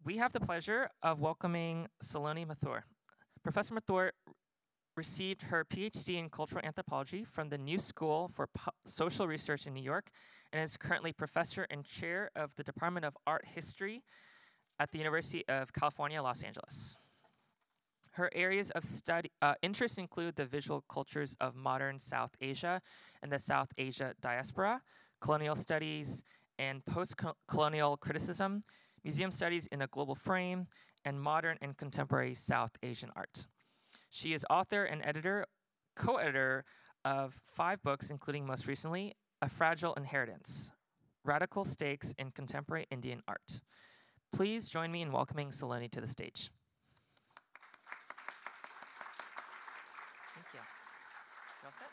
We have the pleasure of welcoming Saloni Mathur. Professor Mathur received her PhD in Cultural Anthropology from the New School for Social Research in New York and is currently professor and chair of the Department of Art History at the University of California, Los Angeles. Her areas of interest include the visual cultures of modern South Asia and the South Asia diaspora, colonial studies and post-colonial criticism, museum studies in a global frame, and modern and contemporary South Asian art. She is author and editor, co-editor of 5 books, including most recently, A Fragile Inheritance, Radical Stakes in Contemporary Indian Art. Please join me in welcoming Saloni to the stage. Thank you. You all set?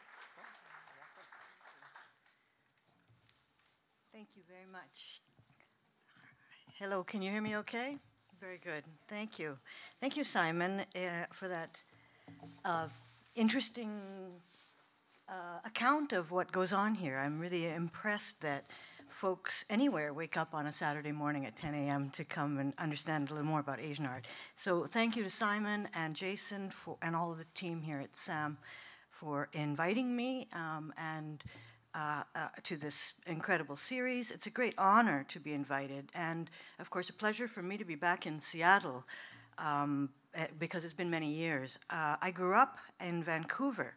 Thank you very much. Hello, can you hear me okay? Very good, thank you. Thank you, Simon, for that interesting account of what goes on here. I'm really impressed that folks anywhere wake up on a Saturday morning at 10 a.m. to come and understand a little more about Asian art. So thank you to Simon and Jason and all of the team here at SAM for inviting me to this incredible series. It's a great honor to be invited, and of course a pleasure for me to be back in Seattle because it's been many years. I grew up in Vancouver,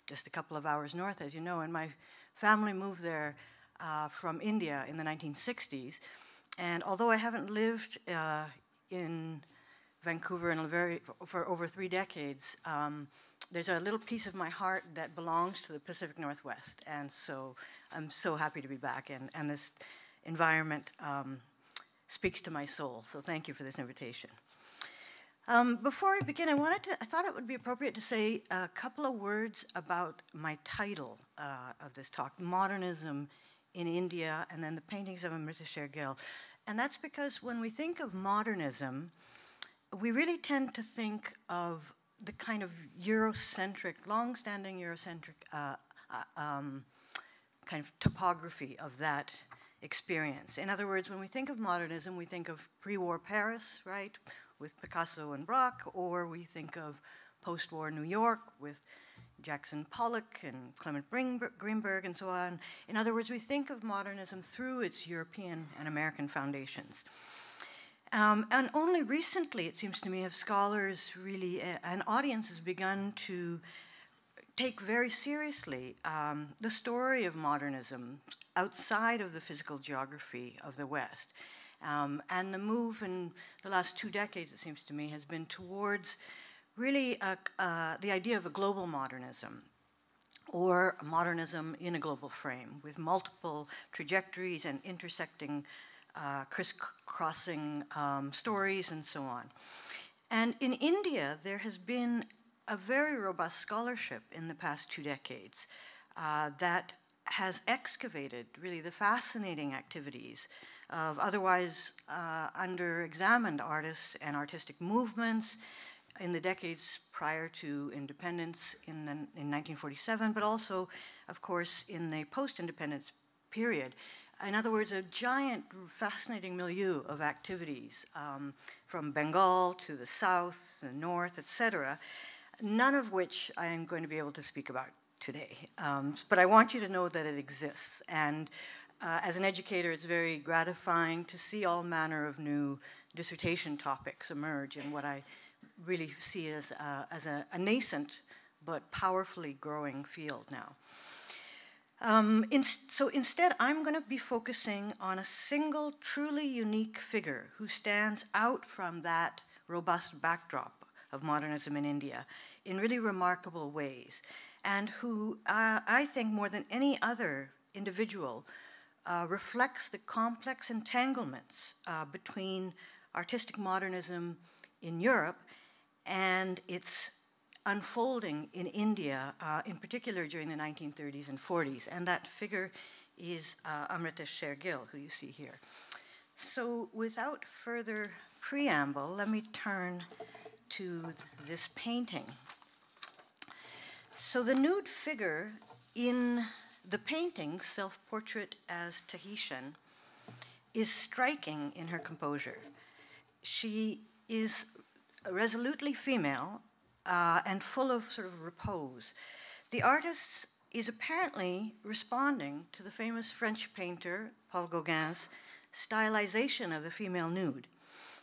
just a couple of hours north, as you know, and my family moved there from India in the 1960s. And although I haven't lived in Vancouver for over 3 decades, there's a little piece of my heart that belongs to the Pacific Northwest. And so I'm so happy to be back. And this environment speaks to my soul. So thank you for this invitation. Before I begin, I thought it would be appropriate to say a couple of words about my title of this talk, Modernism in India, and then the paintings of Amrita Sher-Gil. And that's because when we think of modernism, we really tend to think of the kind of Eurocentric, long-standing Eurocentric kind of topography of that experience. In other words, when we think of modernism, we think of pre-war Paris, right, with Picasso and Braque, or we think of post-war New York with Jackson Pollock and Clement Greenberg and so on. In other words, we think of modernism through its European and American foundations. And only recently, it seems to me, have scholars really, and audiences begun to take very seriously the story of modernism outside of the physical geography of the West. And the move in the last 2 decades, it seems to me, has been towards really the idea of a global modernism, or modernism in a global frame, with multiple trajectories and intersecting crisscrossing stories and so on. And in India, there has been a very robust scholarship in the past 2 decades that has excavated really the fascinating activities of otherwise under-examined artists and artistic movements in the decades prior to independence in 1947, but also, of course, in the post-independence period. In other words, a giant, fascinating milieu of activities from Bengal to the south, the north, etc., none of which I am going to be able to speak about today. But I want you to know that it exists. And as an educator, it's very gratifying to see all manner of new dissertation topics emerge in what I really see as a nascent but powerfully growing field now. So instead, I'm going to be focusing on a single, truly unique figure who stands out from that robust backdrop of modernism in India in really remarkable ways, and who I think more than any other individual reflects the complex entanglements between artistic modernism in Europe and its unfolding in India, in particular during the 1930s and 40s. And that figure is Amrita Sher-Gil, who you see here. So without further preamble, let me turn to this painting. So the nude figure in the painting, Self-Portrait as Tahitian, is striking in her composure. She is resolutely female and full of sort of repose. The artist is apparently responding to the famous French painter Paul Gauguin's stylization of the female nude,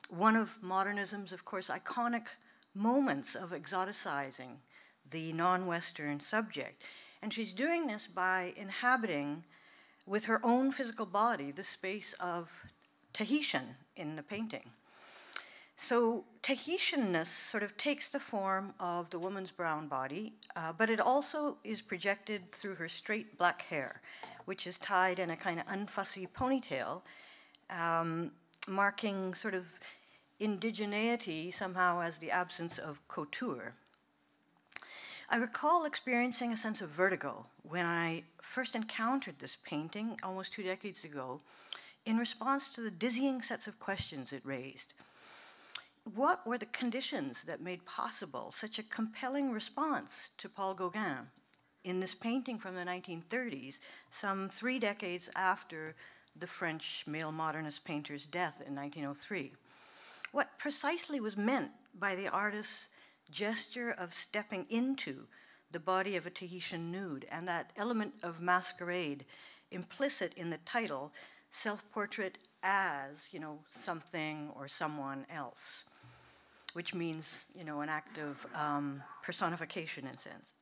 one of modernism's, of course, iconic moments of exoticizing the non-Western subject. And she's doing this by inhabiting, with her own physical body, the space of Tahitian in the painting. So Tahitianness sort of takes the form of the woman's brown body, but it also is projected through her straight black hair, which is tied in a kind of unfussy ponytail, marking sort of indigeneity somehow as the absence of couture. I recall experiencing a sense of vertigo when I first encountered this painting almost 2 decades ago in response to the dizzying sets of questions it raised. What were the conditions that made possible such a compelling response to Paul Gauguin in this painting from the 1930s, some 3 decades after the French male modernist painter's death in 1903? What precisely was meant by the artist's gesture of stepping into the body of a Tahitian nude and that element of masquerade implicit in the title, self-portrait as, something or someone else, which means, an act of personification in a sense.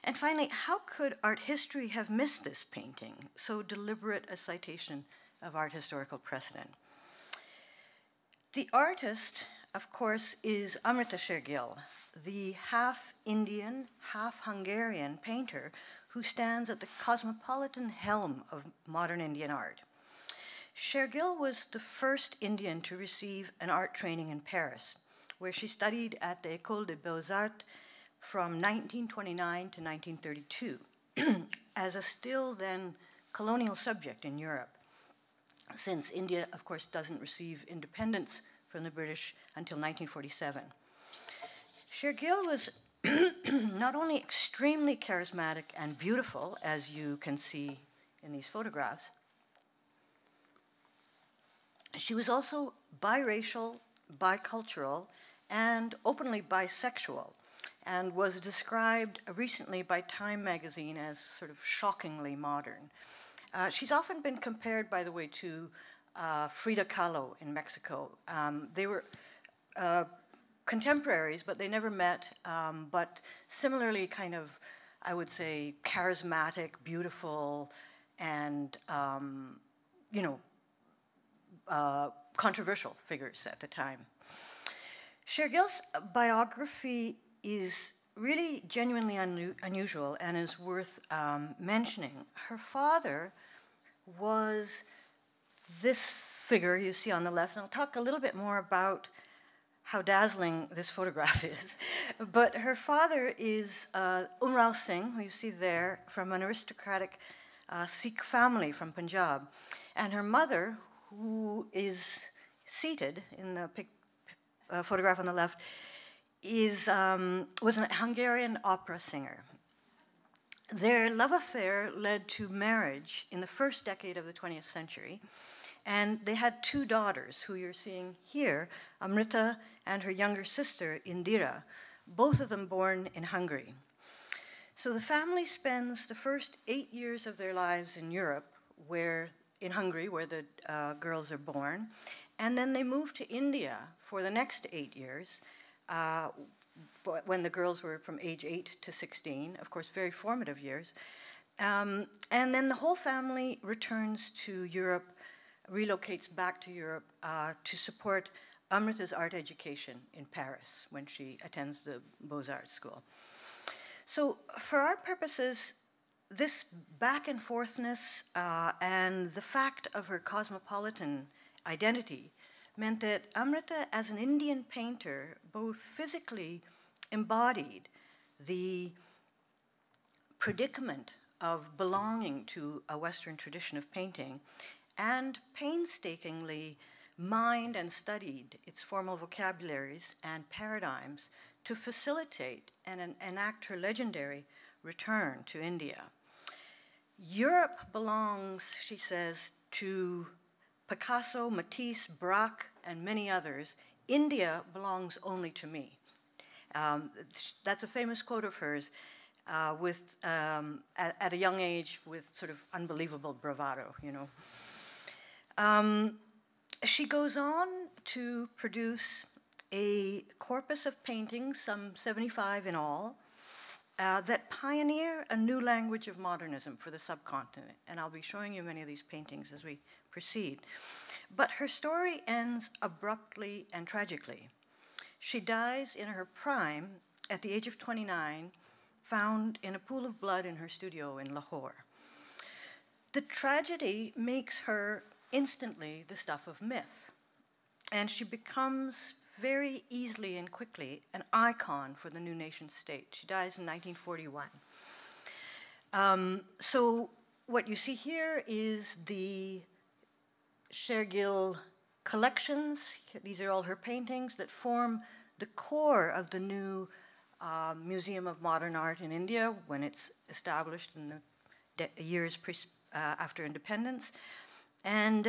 And finally, how could art history have missed this painting, so deliberate a citation of art historical precedent? The artist, of course, is Amrita Sher-Gil, the half-Indian, half-Hungarian painter who stands at the cosmopolitan helm of modern Indian art. Sher-Gil was the first Indian to receive an art training in Paris, where she studied at the École des Beaux-Arts from 1929 to 1932 as a still then colonial subject in Europe, since India, of course, doesn't receive independence from the British until 1947. Sher-Gil was not only extremely charismatic and beautiful, as you can see in these photographs, she was also biracial, bicultural, and openly bisexual, and was described recently by Time magazine as sort of shockingly modern. She's often been compared, by the way, to Frida Kahlo in Mexico. They were contemporaries, but they never met, but similarly kind of, I would say, charismatic, beautiful, and, controversial figures at the time. Sher-Gil's biography is really genuinely unusual and is worth mentioning. Her father was this figure you see on the left, and I'll talk a little bit more about how dazzling this photograph is. But her father is Umrao Singh, who you see there, from an aristocratic Sikh family from Punjab. And her mother, who is seated in the photograph on the left, was a Hungarian opera singer. Their love affair led to marriage in the first decade of the 20th century, and they had 2 daughters, who you're seeing here, Amrita and her younger sister, Indira, both of them born in Hungary. So the family spends the first 8 years of their lives in Europe, in Hungary, where the girls are born, and then they move to India for the next 8 years, when the girls were from age 8 to 16, of course, very formative years. And then the whole family returns to Europe, relocates back to Europe to support Amrita's art education in Paris when she attends the Beaux-Arts school. So for our purposes, this back and forthness and the fact of her cosmopolitan identity meant that Amrita, as an Indian painter, both physically embodied the predicament of belonging to a Western tradition of painting and painstakingly mined and studied its formal vocabularies and paradigms to facilitate and enact her legendary return to India. Europe belongs, she says, to Picasso, Matisse, Braque, and many others, India belongs only to me. That's a famous quote of hers at a young age with sort of unbelievable bravado, you know. She goes on to produce a corpus of paintings, some 75 in all, that pioneer a new language of modernism for the subcontinent. And I'll be showing you many of these paintings as we proceed. But her story ends abruptly and tragically. She dies in her prime at the age of 29, found in a pool of blood in her studio in Lahore. The tragedy makes her instantly the stuff of myth, and she becomes very easily and quickly an icon for the new nation state. She dies in 1941. So what you see here is the Sher-Gil collections. These are all her paintings that form the core of the new Museum of Modern Art in India when it's established in the years after independence. And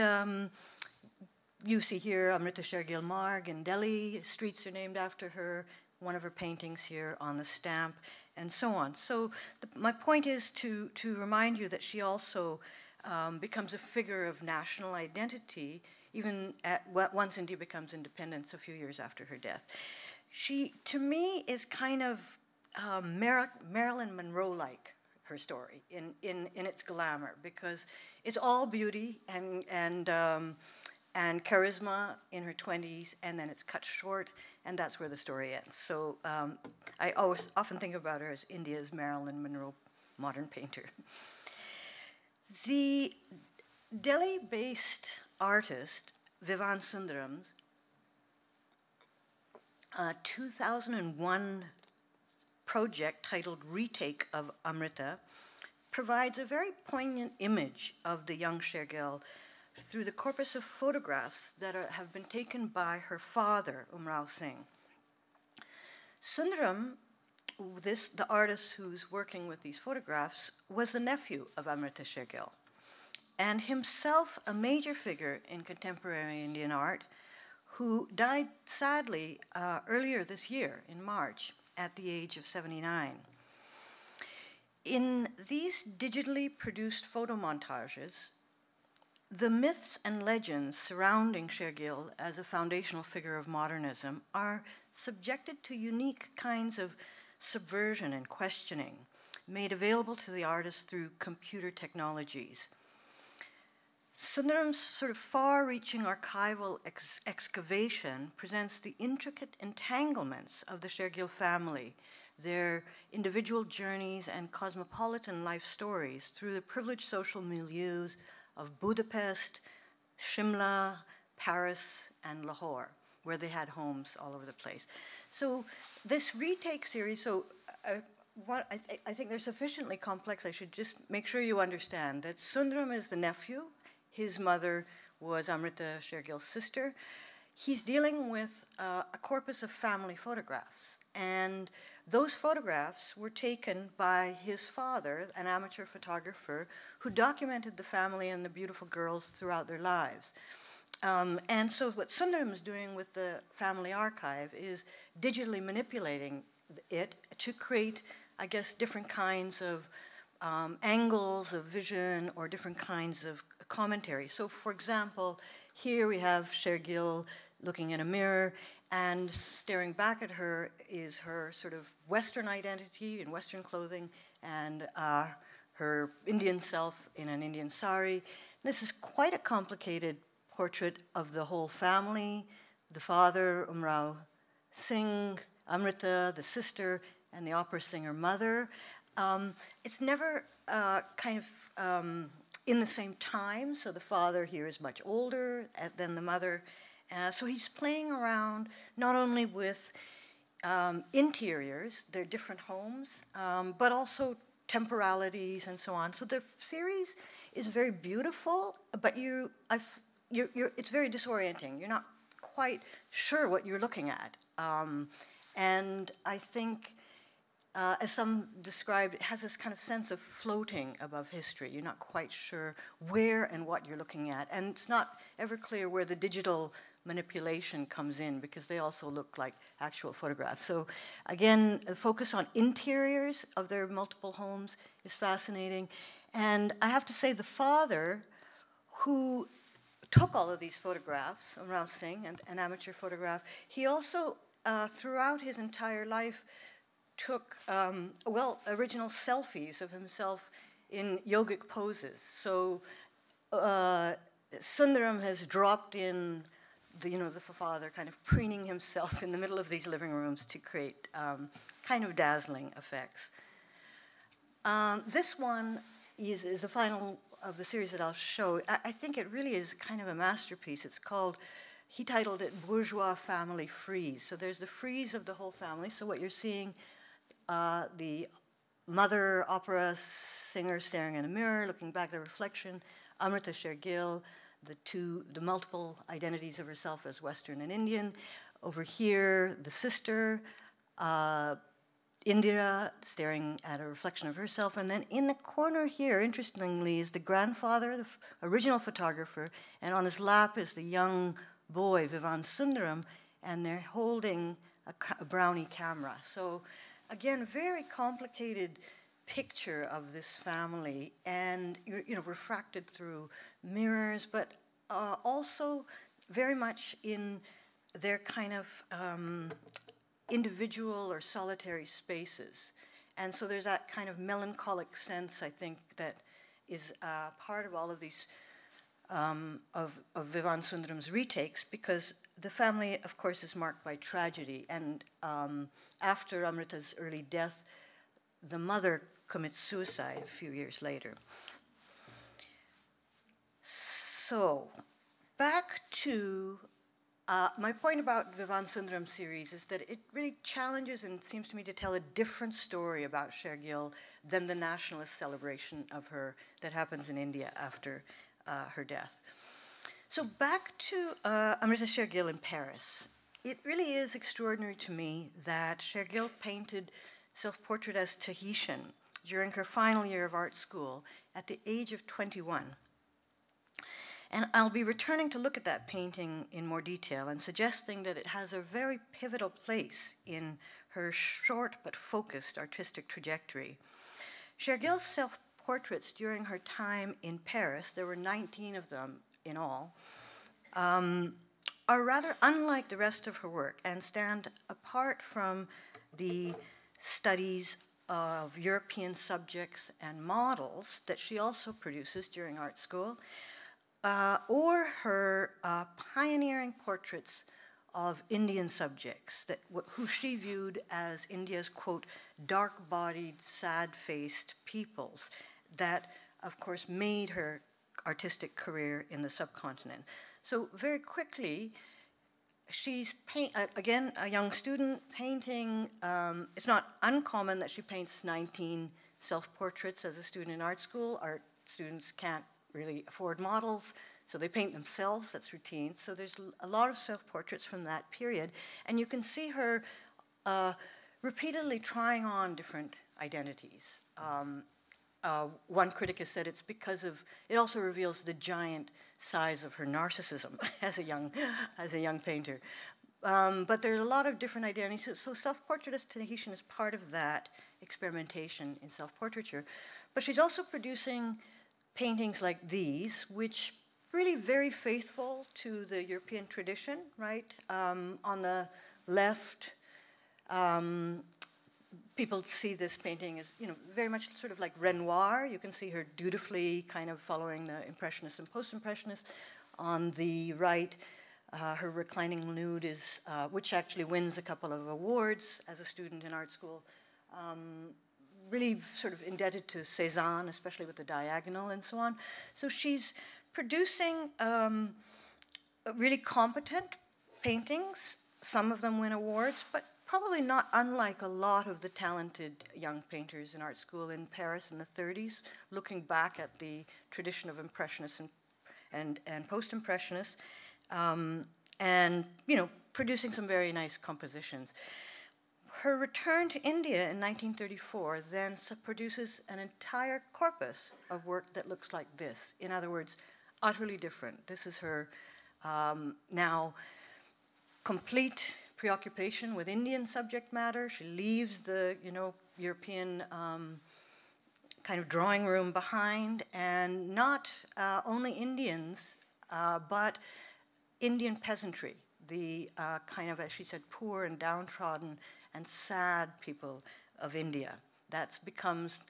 you see here Amrita Sher-Gil Marg in Delhi. Streets are named after her. One of her paintings here on the stamp, and so on. So my point is to remind you that she also becomes a figure of national identity, even once India becomes independent a few years after her death. She, to me, is kind of Marilyn Monroe-like, her story, in its glamour, because it's all beauty and charisma in her 20s, and then it's cut short, and that's where the story ends. So I often think about her as India's Marilyn Monroe modern painter. The Delhi-based artist Vivan Sundaram's 2001 project titled Retake of Amrita provides a very poignant image of the young Sher-Gil through the corpus of photographs that have been taken by her father, Umrao Singh. Sundaram, the artist who's working with these photographs, was the nephew of Amrita Sher-Gil, and himself a major figure in contemporary Indian art, who died sadly earlier this year, in March, at the age of 79. In these digitally produced photo montages, the myths and legends surrounding Sher-Gil as a foundational figure of modernism are subjected to unique kinds of subversion and questioning, made available to the artist through computer technologies. Sundaram's sort of far-reaching archival excavation presents the intricate entanglements of the Sher-Gil family, their individual journeys and cosmopolitan life stories through the privileged social milieus of Budapest, Shimla, Paris, and Lahore, where they had homes all over the place. So this retake series, I think they're sufficiently complex. I should just make sure you understand that Sundaram is the nephew. His mother was Amrita Sher-Gil's sister. He's dealing with a corpus of family photographs, and those photographs were taken by his father, an amateur photographer, who documented the family and the beautiful girls throughout their lives. And so what Sundaram is doing with the family archive is digitally manipulating it to create, I guess, different kinds of angles of vision or different kinds of commentary. So for example, here we have Sher-Gil looking in a mirror, and staring back at her is her sort of Western identity in Western clothing, and her Indian self in an Indian sari. This is quite a complicated portrait of the whole family, the father, Umrao Singh, Amrita, the sister, and the opera singer mother. It's never kind of in the same time, so the father here is much older than the mother. So he's playing around not only with interiors, their different homes, but also temporalities and so on. So the series is very beautiful, but it's very disorienting. You're not quite sure what you're looking at. And I think as some described, it has this kind of sense of floating above history. You're not quite sure where and what you're looking at. And it's not ever clear where the digital manipulation comes in, because they also look like actual photographs. So again, the focus on interiors of their multiple homes is fascinating. And I have to say, the father who took all of these photographs, Amrita Singh, an amateur photograph, he also, throughout his entire life, took, original selfies of himself in yogic poses. So Sundaram has dropped in the father kind of preening himself in the middle of these living rooms to create kind of dazzling effects. This one is the final of the series that I'll show. I think it really is kind of a masterpiece. It's called, he titled it Bourgeois Family Frieze. So there's the frieze of the whole family. So what you're seeing, the mother opera singer staring in a mirror, looking back at the reflection, Amrita Sher-Gil, the multiple identities of herself as Western and Indian. Over here, the sister, Indira, staring at a reflection of herself. And then in the corner here, interestingly, is the grandfather, the original photographer, and on his lap is the young boy, Vivan Sundaram, and they're holding a brownie camera. So again, very complicated picture of this family, and refracted through mirrors, but also very much in their kind of individual or solitary spaces. And so there's that kind of melancholic sense, I think, that is part of all of these, of Vivan Sundaram's retakes, because the family, of course, is marked by tragedy. And after Amrita's early death, the mother commits suicide a few years later. So, back to my point about Vivan Sundaram series is that it really challenges and seems to me to tell a different story about Sher-Gil than the nationalist celebration of her that happens in India after her death. So back to Amrita Sher-Gil in Paris. It really is extraordinary to me that Sher-Gil painted self-portrait as Tahitian during her final year of art school at the age of 21. And I'll be returning to look at that painting in more detail and suggesting that it has a very pivotal place in her short but focused artistic trajectory. Sher-Gil's self-portraits during her time in Paris, there were 19 of them in all, are rather unlike the rest of her work and stand apart from the studies of European subjects and models that she also produces during art school, or her pioneering portraits of Indian subjects who she viewed as India's, quote, dark-bodied, sad-faced peoples that, of course, made her artistic career in the subcontinent. So very quickly, she's, again, a young student painting. It's not uncommon that she paints 19 self-portraits as a student in art school. Art students can't really afford models, so they paint themselves. That's routine. So there's a lot of self-portraits from that period. And you can see her repeatedly trying on different identities. One critic has said it's because of, it also reveals the giant size of her narcissism as a young painter. But there are a lot of different identities. So self-portrait as Tahitian is part of that experimentation in self-portraiture. But she's also producing paintings like these, which really very faithful to the European tradition, right? On the left, people see this painting as, very much sort of like Renoir. You can see her dutifully kind of following the Impressionists and Post-Impressionists. On the right, her reclining nude is, which actually wins a couple of awards as a student in art school. Really sort of indebted to Cézanne, especially with the diagonal and so on. So she's producing really competent paintings. Some of them win awards, but probably not unlike a lot of the talented young painters in art school in Paris in the 30s, looking back at the tradition of Impressionists and Post-Impressionists, and producing some very nice compositions. Her return to India in 1934 then produces an entire corpus of work that looks like this. In other words, utterly different. This is her now complete preoccupation with Indian subject matter. She leaves the European kind of drawing room behind, and not only Indians, but Indian peasantry, the kind of, as she said, poor and downtrodden and sad people of India. That becomes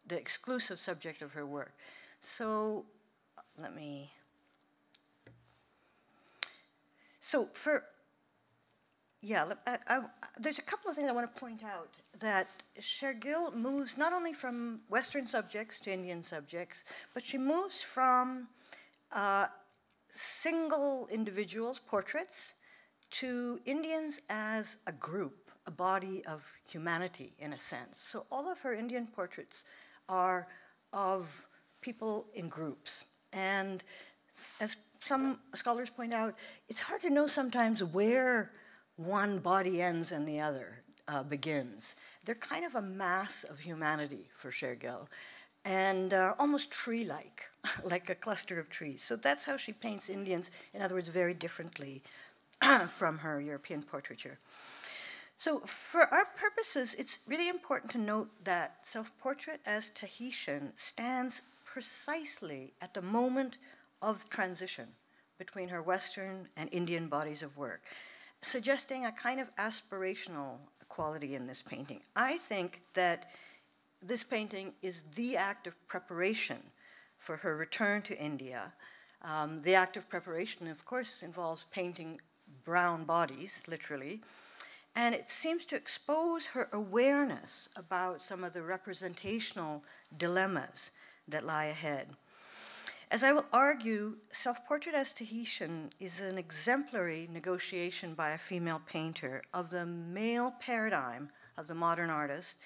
the exclusive subject of her work. So let me, so for, yeah, there's a couple of things I want to point out. That Sher-Gil moves not only from Western subjects to Indian subjects, but she moves from single individuals, portraits, to Indians as a group, a body of humanity in a sense. So all of her Indian portraits are of people in groups. And as some scholars point out, it's hard to know sometimes where one body ends and the other begins. They're kind of a mass of humanity for Sher-Gil, and almost tree-like, like a cluster of trees. So that's how she paints Indians, in other words, very differently from her European portraiture. So for our purposes, it's really important to note that self-portrait as Tahitian stands precisely at the moment of transition between her Western and Indian bodies of work, suggesting a kind of aspirational quality in this painting. I think that this painting is the act of preparation for her return to India. The act of preparation, of course, involves painting brown bodies, literally, and it seems to expose her awareness about some of the representational dilemmas that lie ahead. As I will argue, self-portrait as Tahitian is an exemplary negotiation by a female painter of the male paradigm of the modern artist,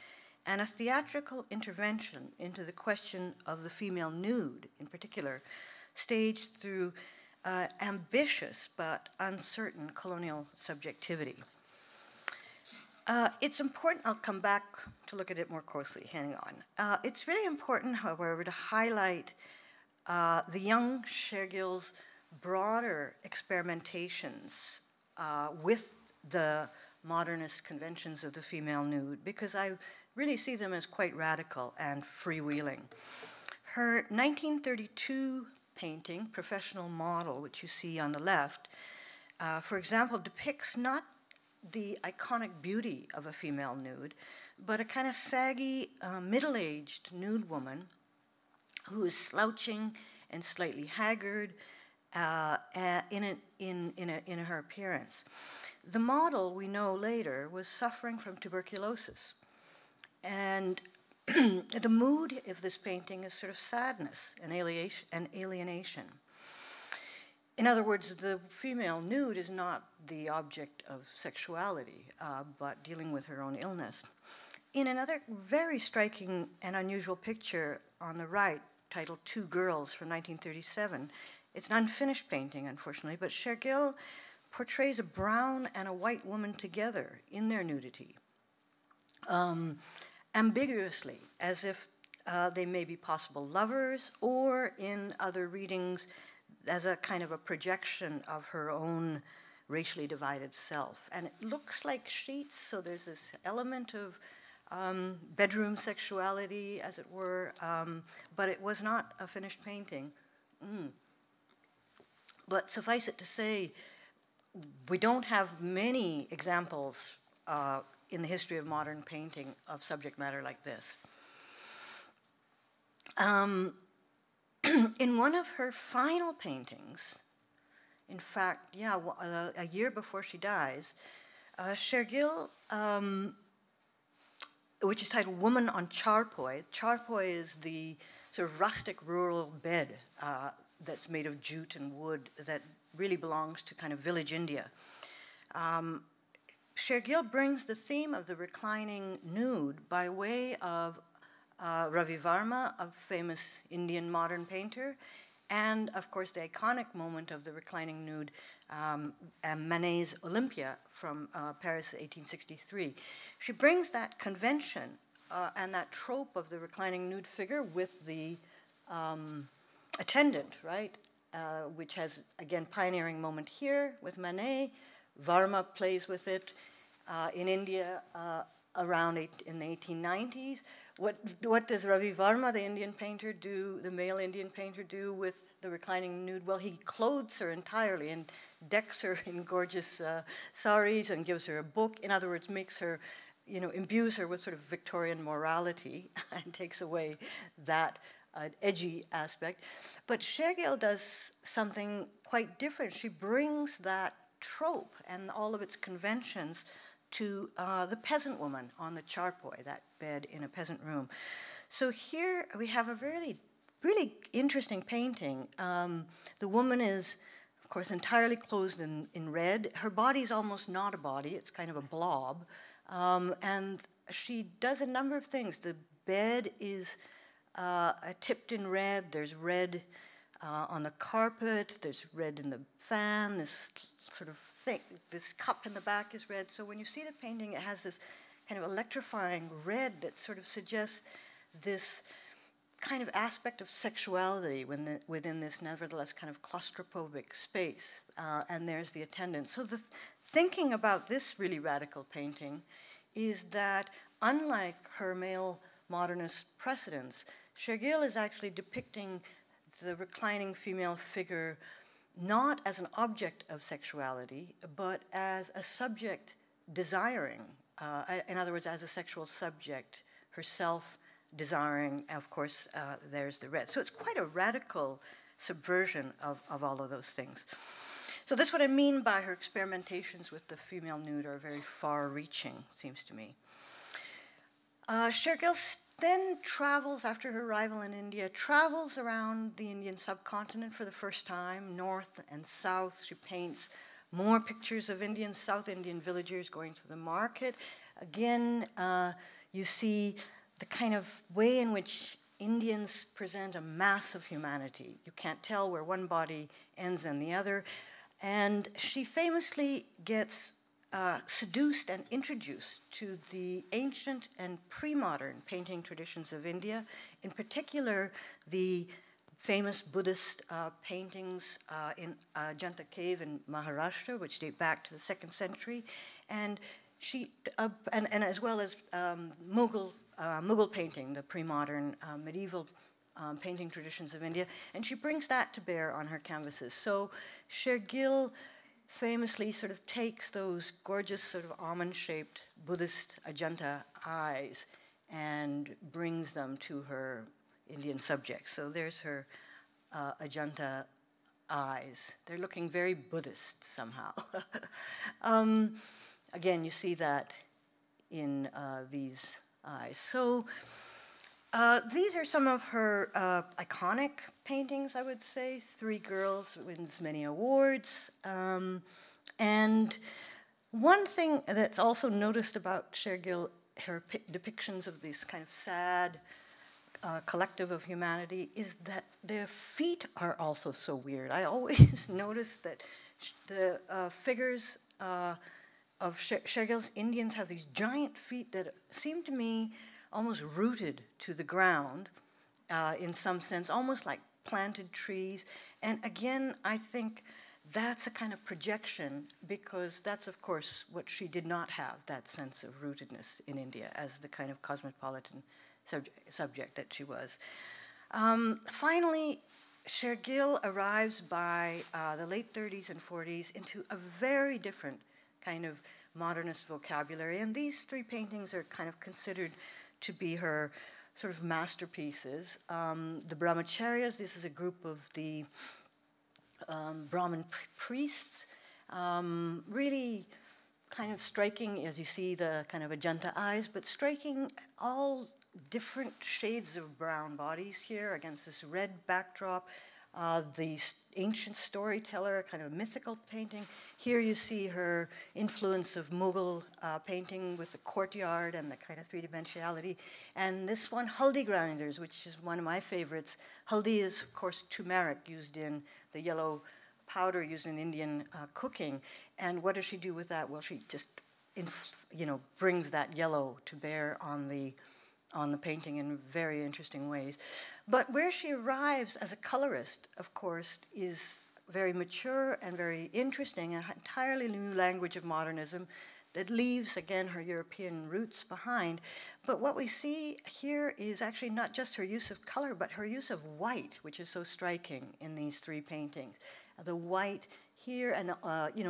and a theatrical intervention into the question of the female nude, in particular, staged through ambitious but uncertain colonial subjectivity. It's important, I'll come back to look at it more closely, hang on. It's really important, however, to highlight the young Sher-Gil's broader experimentations with the modernist conventions of the female nude, because I really see them as quite radical and freewheeling. Her 1932 painting, Professional Model, which you see on the left, for example, depicts not the iconic beauty of a female nude, but a kind of saggy, middle-aged nude woman who is slouching and slightly haggard in her appearance. The model, we know later, was suffering from tuberculosis. And the mood of this painting is sort of sadness and alienation. In other words, the female nude is not the object of sexuality, but dealing with her own illness. In another very striking and unusual picture on the right, titled Two Girls from 1937, it's an unfinished painting, unfortunately, but Sher-Gil portrays a brown and a white woman together in their nudity, ambiguously, as if they may be possible lovers, or in other readings, as a kind of a projection of her own racially divided self. And it looks like sheets, so there's this element of bedroom sexuality, as it were, but it was not a finished painting. But suffice it to say, we don't have many examples in the history of modern painting of subject matter like this. In one of her final paintings, in fact, yeah, a year before she dies, Sher-Gil, which is titled Woman on Charpoy. Charpoy is the sort of rustic rural bed that's made of jute and wood that really belongs to kind of village India. Sher-Gil brings the theme of the reclining nude by way of Ravi Varma, a famous Indian modern painter, and of course the iconic moment of the reclining nude, Manet's Olympia from Paris 1863. She brings that convention and that trope of the reclining nude figure with the attendant, right? Which has, again, pioneering moment here with Manet. Varma plays with it in India around in the 1890s. What does Ravi Varma, the Indian painter, do, the male Indian painter, do with the reclining nude? Well, he clothes her entirely and decks her in gorgeous saris and gives her a book. In other words, makes her, imbues her with sort of Victorian morality and takes away that edgy aspect. But Sher-Gil does something quite different. She brings that trope and all of its conventions to the peasant woman on the charpoy, that bed in a peasant room. So here we have a really interesting painting. The woman is, of course, entirely clothed in red. Her body's almost not a body, it's kind of a blob. And she does a number of things. The bed is tipped in red, there's red on the carpet, there's red in the fan, this sort of thing, this cup in the back is red. So when you see the painting, it has this kind of electrifying red that sort of suggests this kind of aspect of sexuality within this nevertheless kind of claustrophobic space. And there's the attendant. So the thinking about this really radical painting is that unlike her male modernist precedents, Sher-Gil is actually depicting the reclining female figure not as an object of sexuality, but as a subject desiring, in other words, as a sexual subject, herself desiring, of course, there's the red. So it's quite a radical subversion of all of those things. So that's what I mean by her experimentations with the female nude are very far-reaching, seems to me. Sher-Gil then travels, after her arrival in India, travels around the Indian subcontinent for the first time, north and south. She paints more pictures of South Indian villagers going to the market. Again, you see the kind of way in which Indians present a mass of humanity. You can't tell where one body ends and the other. And she famously gets seduced and introduced to the ancient and pre-modern painting traditions of India, in particular the famous Buddhist paintings in Ajanta Cave in Maharashtra, which date back to the 2nd century, and she and as well as Mughal painting, the pre-modern medieval painting traditions of India, and she brings that to bear on her canvases. So Sher-Gil famously sort of takes those gorgeous sort of almond-shaped Buddhist Ajanta eyes and brings them to her Indian subjects. So there's her Ajanta eyes. They're looking very Buddhist somehow. Again, you see that in these eyes. So these are some of her iconic paintings, I would say. Three Girls wins many awards. And one thing that's also noticed about Sher-Gil, her depictions of this kind of sad collective of humanity, is that their feet are also so weird. I always notice that the figures of Sher-Gil's Indians have these giant feet that seem to me almost rooted to the ground in some sense, almost like planted trees. And again, I think that's a kind of projection, because that's, of course, what she did not have, that sense of rootedness in India as the kind of cosmopolitan subject that she was. Finally, Sher-Gil arrives by the late 30s and 40s into a very different kind of modernist vocabulary. And these three paintings are kind of considered to be her sort of masterpieces. The Brahmacharyas, this is a group of the Brahmin priests, really kind of striking, as you see the kind of Ajanta eyes, but striking all different shades of brown bodies here against this red backdrop. the ancient storyteller, kind of mythical painting. Here you see her influence of Mughal painting with the courtyard and the kind of three-dimensionality. And this one, haldi grinders, which is one of my favorites. Haldi is, of course, turmeric used in the yellow powder used in Indian cooking. And what does she do with that? Well, she just, brings that yellow to bear on the painting in very interesting ways. But where she arrives as a colorist, of course, is very mature and very interesting, an entirely new language of modernism that leaves, again, her European roots behind. But what we see here is actually not just her use of color, but her use of white, which is so striking in these three paintings. The white here, and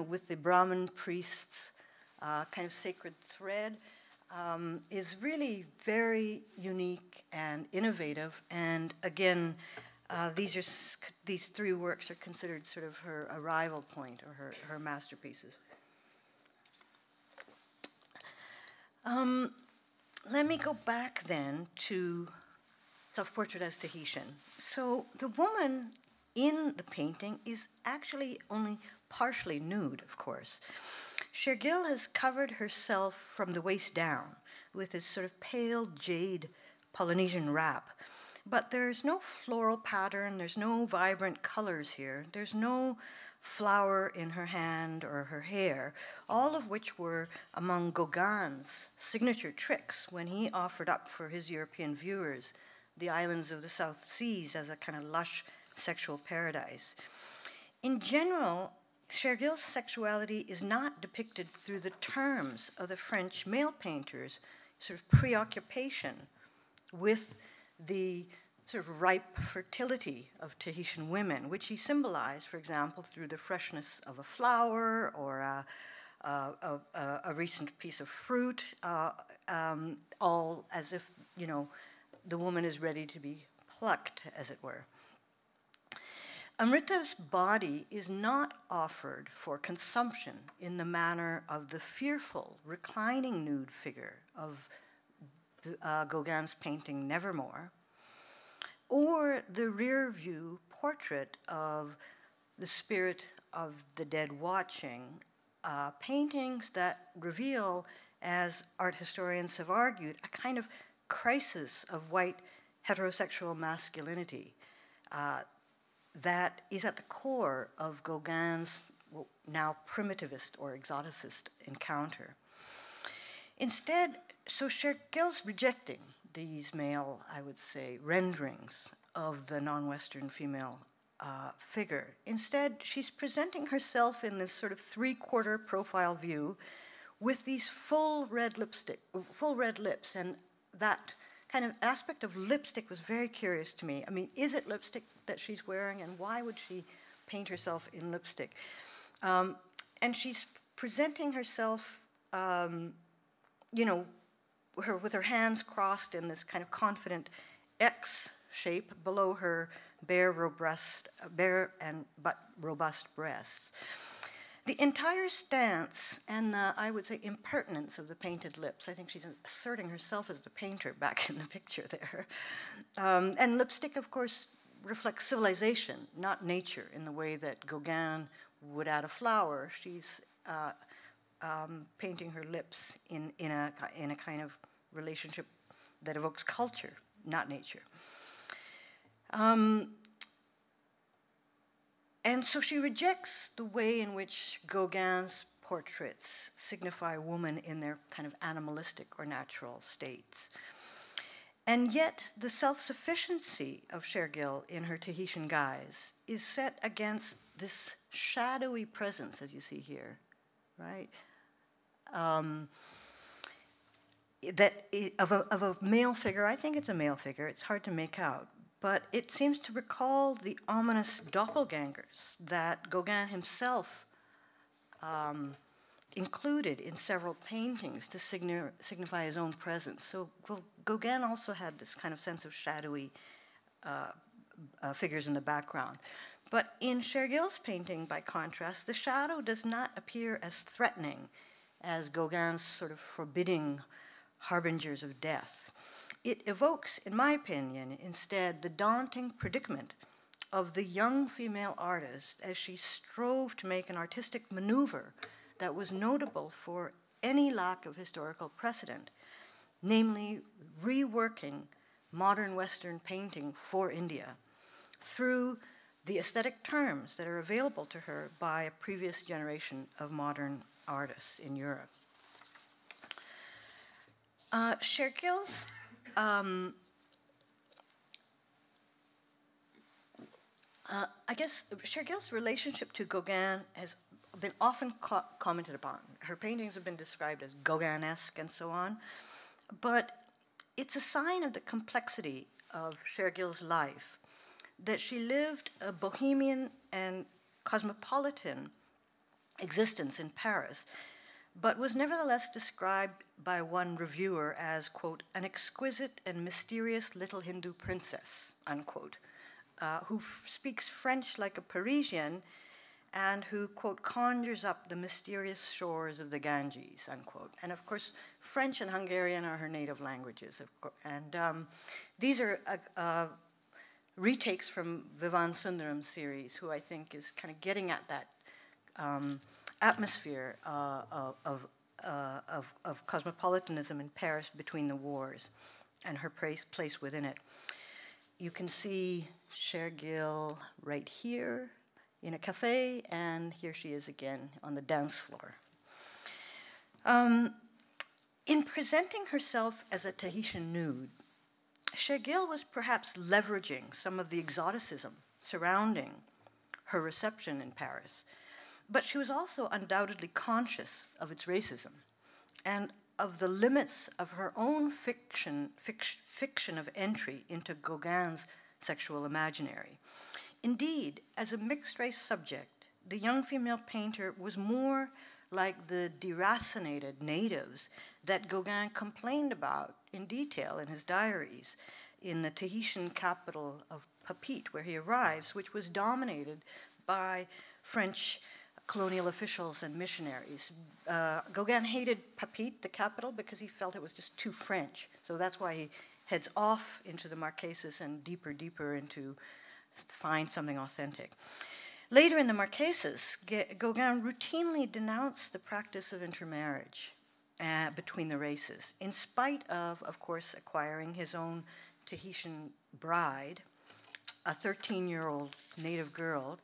with the Brahmin priests' kind of sacred thread, is really very unique and innovative. And again, these three works are considered sort of her arrival point, or her masterpieces. Let me go back then to self-portrait as Tahitian. So the woman in the painting is actually only partially nude, of course. Sher-Gil has covered herself from the waist down with this sort of pale jade Polynesian wrap. But there's no floral pattern, there's no vibrant colors here, there's no flower in her hand or her hair, all of which were among Gauguin's signature tricks when he offered up for his European viewers the islands of the South Seas as a kind of lush sexual paradise. In general, Sher-Gil's sexuality is not depicted through the terms of the French male painters' sort of preoccupation with the sort of ripe fertility of Tahitian women, which he symbolized, for example, through the freshness of a flower or a recent piece of fruit, all as if, the woman is ready to be plucked, as it were. Amrita's body is not offered for consumption in the manner of the fearful, reclining nude figure of Gauguin's painting Nevermore, or the rear view portrait of the spirit of the dead watching, paintings that reveal, as art historians have argued, a kind of crisis of white heterosexual masculinity that is at the core of Gauguin's now primitivist or exoticist encounter. Instead, so Sher-Gil's rejecting these male, I would say, renderings of the non-Western female figure. Instead, she's presenting herself in this sort of three-quarter profile view with these full red lips, and that kind of aspect of lipstick was very curious to me. I mean, is it lipstick that she's wearing, and why would she paint herself in lipstick? And she's presenting herself, with her hands crossed in this kind of confident X shape below her bare but robust breasts. The entire stance and the, I would say, impertinence of the painted lips, I think she's asserting herself as the painter back in the picture there. And lipstick, of course, reflects civilization, not nature, in the way that Gauguin would add a flower. She's painting her lips in a kind of relationship that evokes culture, not nature. And so she rejects the way in which Gauguin's portraits signify woman in their kind of animalistic or natural states. And yet the self-sufficiency of Sher-Gil in her Tahitian guise is set against this shadowy presence, as you see here, right? Of a male figure. I think it's a male figure. It's hard to make out. But it seems to recall the ominous doppelgangers that Gauguin himself included in several paintings to signify his own presence. So Gauguin also had this kind of sense of shadowy figures in the background. But in Sher-Gil's painting, by contrast, the shadow does not appear as threatening as Gauguin's sort of forbidding harbingers of death. It evokes, in my opinion, instead, the daunting predicament of the young female artist as she strove to make an artistic maneuver that was notable for any lack of historical precedent, namely reworking modern Western painting for India through the aesthetic terms that are available to her by a previous generation of modern artists in Europe. Sher-Gil's Sher-Gil's relationship to Gauguin has been often commented upon. Her paintings have been described as Gauguin-esque and so on, but it's a sign of the complexity of Sher-Gil's life that she lived a bohemian and cosmopolitan existence in Paris, but was nevertheless described by one reviewer as, quote, an exquisite and mysterious little Hindu princess, unquote, who speaks French like a Parisian and who, quote, conjures up the mysterious shores of the Ganges, unquote. And of course, French and Hungarian are her native languages, and these are retakes from Vivan Sundaram's series, who I think is kind of getting at that atmosphere of cosmopolitanism in Paris between the wars and her place within it. You can see Sher-Gil right here in a cafe, and here she is again on the dance floor. In presenting herself as a Tahitian nude, Sher-Gil was perhaps leveraging some of the exoticism surrounding her reception in Paris, but she was also undoubtedly conscious of its racism and of the limits of her own fiction of entry into Gauguin's sexual imaginary. Indeed, as a mixed-race subject, the young female painter was more like the deracinated natives that Gauguin complained about in detail in his diaries in the Tahitian capital of Papeete, where he arrives, which was dominated by French colonial officials and missionaries. Gauguin hated Papeete, the capital, because he felt it was just too French. So that's why he heads off into the Marquesas and deeper into find something authentic. Later in the Marquesas, Gauguin routinely denounced the practice of intermarriage between the races, in spite of course, acquiring his own Tahitian bride, a 13-year-old native girl,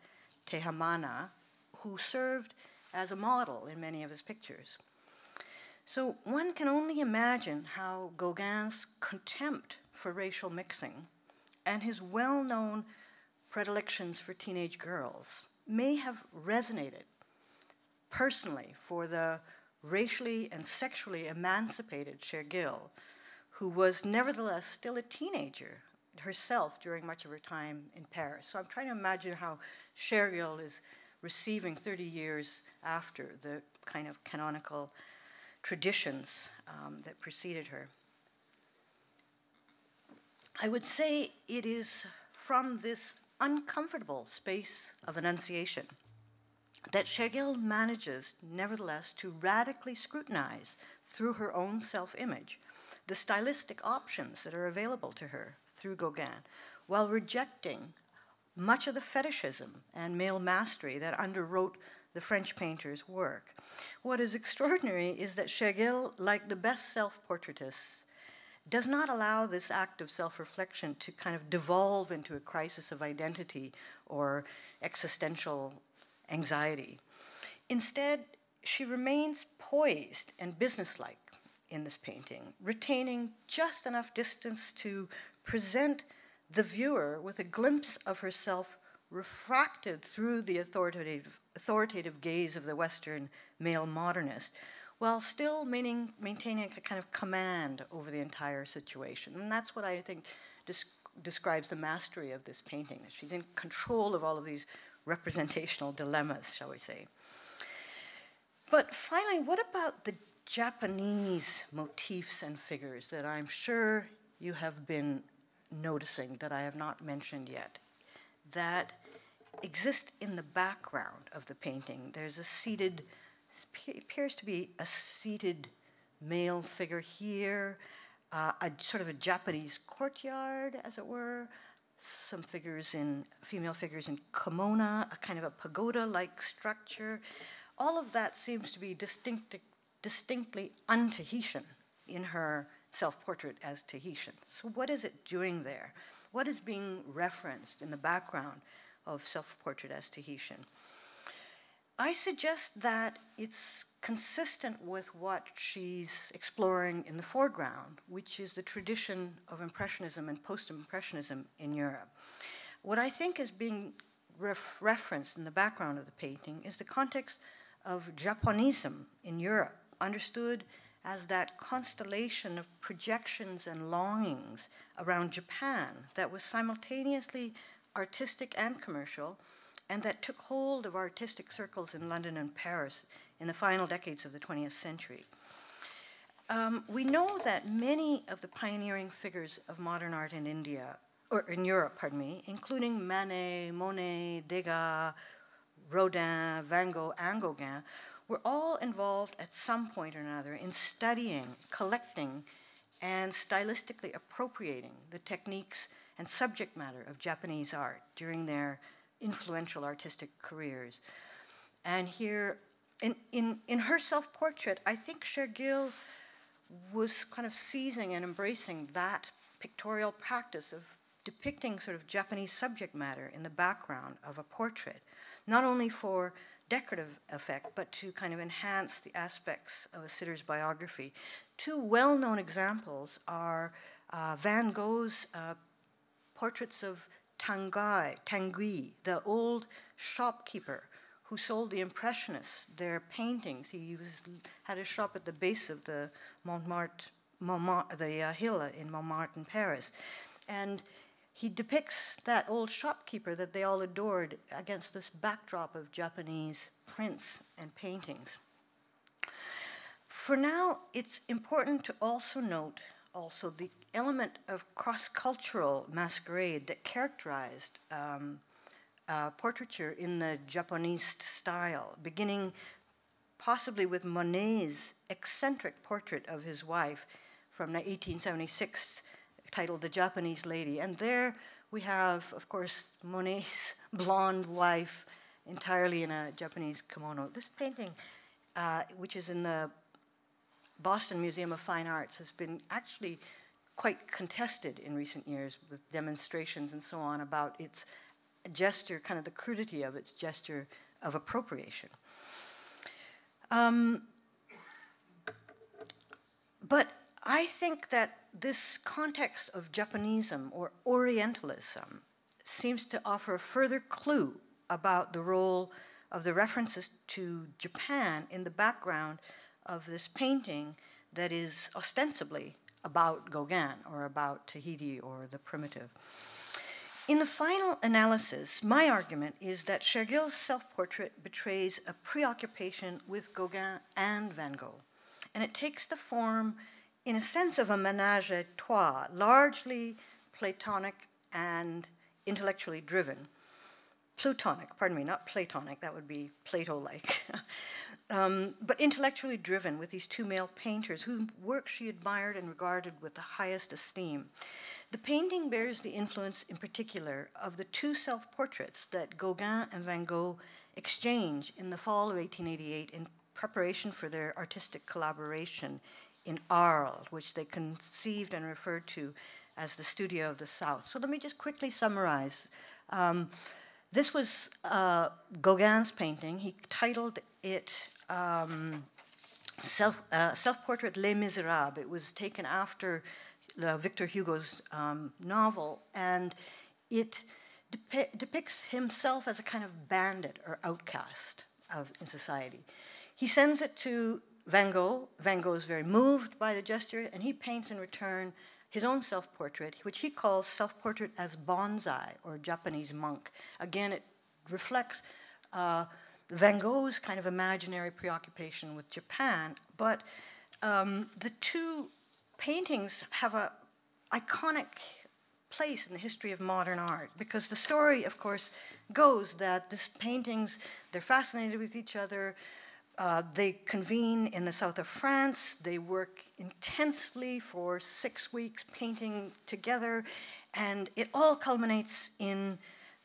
Tehamana, who served as a model in many of his pictures. So one can only imagine how Gauguin's contempt for racial mixing and his well-known predilections for teenage girls may have resonated personally for the racially and sexually emancipated Sher-Gil, who was nevertheless still a teenager herself during much of her time in Paris. So I'm trying to imagine how Sher-Gil is receiving 30 years after the kind of canonical traditions that preceded her. I would say it is from this uncomfortable space of enunciation that Sher-Gil manages, nevertheless, to radically scrutinize through her own self-image the stylistic options that are available to her through Gauguin, while rejecting much of the fetishism and male mastery that underwrote the French painter's work. What is extraordinary is that Sher-Gil, like the best self-portraitists, does not allow this act of self-reflection to kind of devolve into a crisis of identity or existential anxiety. Instead, she remains poised and businesslike in this painting, retaining just enough distance to present the viewer with a glimpse of herself refracted through the authoritative gaze of the Western male modernist, while still maintaining a kind of command over the entire situation. And that's what I think describes the mastery of this painting. She's in control of all of these representational dilemmas, shall we say. But finally, what about the Japanese motifs and figures that I'm sure you have been noticing that I have not mentioned yet, that exist in the background of the painting? There's a seated, appears to be a seated male figure here, a sort of a Japanese courtyard, as it were, some female figures in kimono, a kind of a pagoda-like structure. All of that seems to be distinctly un-Tahitian in her self-portrait as Tahitian. So what is it doing there? What is being referenced in the background of self-portrait as Tahitian? I suggest that it's consistent with what she's exploring in the foreground, which is the tradition of Impressionism and post-impressionism in Europe. What I think is being referenced in the background of the painting is the context of Japonism in Europe, understood as that constellation of projections and longings around Japan that was simultaneously artistic and commercial, and that took hold of artistic circles in London and Paris in the final decades of the 20th century. We know that many of the pioneering figures of modern art in India, or in Europe, pardon me, including Manet, Monet, Degas, Rodin, Van Gogh, and Gauguin, were all involved at some point or another in studying, collecting, and stylistically appropriating the techniques and subject matter of Japanese art during their influential artistic careers. And here, in her self-portrait, I think Sher-Gil was kind of seizing and embracing that pictorial practice of depicting sort of Japanese subject matter in the background of a portrait, not only for decorative effect, but to kind of enhance the aspects of a sitter's biography. Two well-known examples are Van Gogh's portraits of Tanguy, the old shopkeeper who sold the Impressionists their paintings. He had a shop at the base of the hill in Montmartre in Paris. And he depicts that old shopkeeper that they all adored against this backdrop of Japanese prints and paintings. For now, it's important to also note the element of cross-cultural masquerade that characterized portraiture in the Japanese style, beginning possibly with Monet's eccentric portrait of his wife from 1876, titled The Japanese Lady. And there we have, of course, Monet's blonde wife entirely in a Japanese kimono. This painting, which is in the Boston Museum of Fine Arts, has been actually quite contested in recent years with demonstrations and so on about its gesture, kind of the crudity of its gesture of appropriation. But I think that this context of Japanism or Orientalism seems to offer a further clue about the role of the references to Japan in the background of this painting that is ostensibly about Gauguin or about Tahiti or the primitive. In the final analysis, my argument is that Sher-Gil's self-portrait betrays a preoccupation with Gauguin and Van Gogh, and it takes the form, in a sense, of a ménage à trois, largely Platonic and intellectually driven. Plutonic, pardon me, not Platonic, that would be Plato-like. But intellectually driven with these two male painters whose work she admired and regarded with the highest esteem. The painting bears the influence, in particular, of the two self-portraits that Gauguin and Van Gogh exchange in the fall of 1888 in preparation for their artistic collaboration in Arles, which they conceived and referred to as the Studio of the South. So let me just quickly summarize. This was Gauguin's painting. He titled it Self-Portrait Les Miserables. It was taken after Victor Hugo's novel, and it depicts himself as a kind of bandit or outcast in society. He sends it to Van Gogh. Van Gogh is very moved by the gesture, and he paints in return his own self-portrait, which he calls self-portrait as bonsai, or Japanese monk. Again, it reflects Van Gogh's kind of imaginary preoccupation with Japan, but the two paintings have an iconic place in the history of modern art, because the story, of course, goes that these paintings, they're fascinated with each other. They convene in the south of France. They work intensely for 6 weeks painting together, And it all culminates in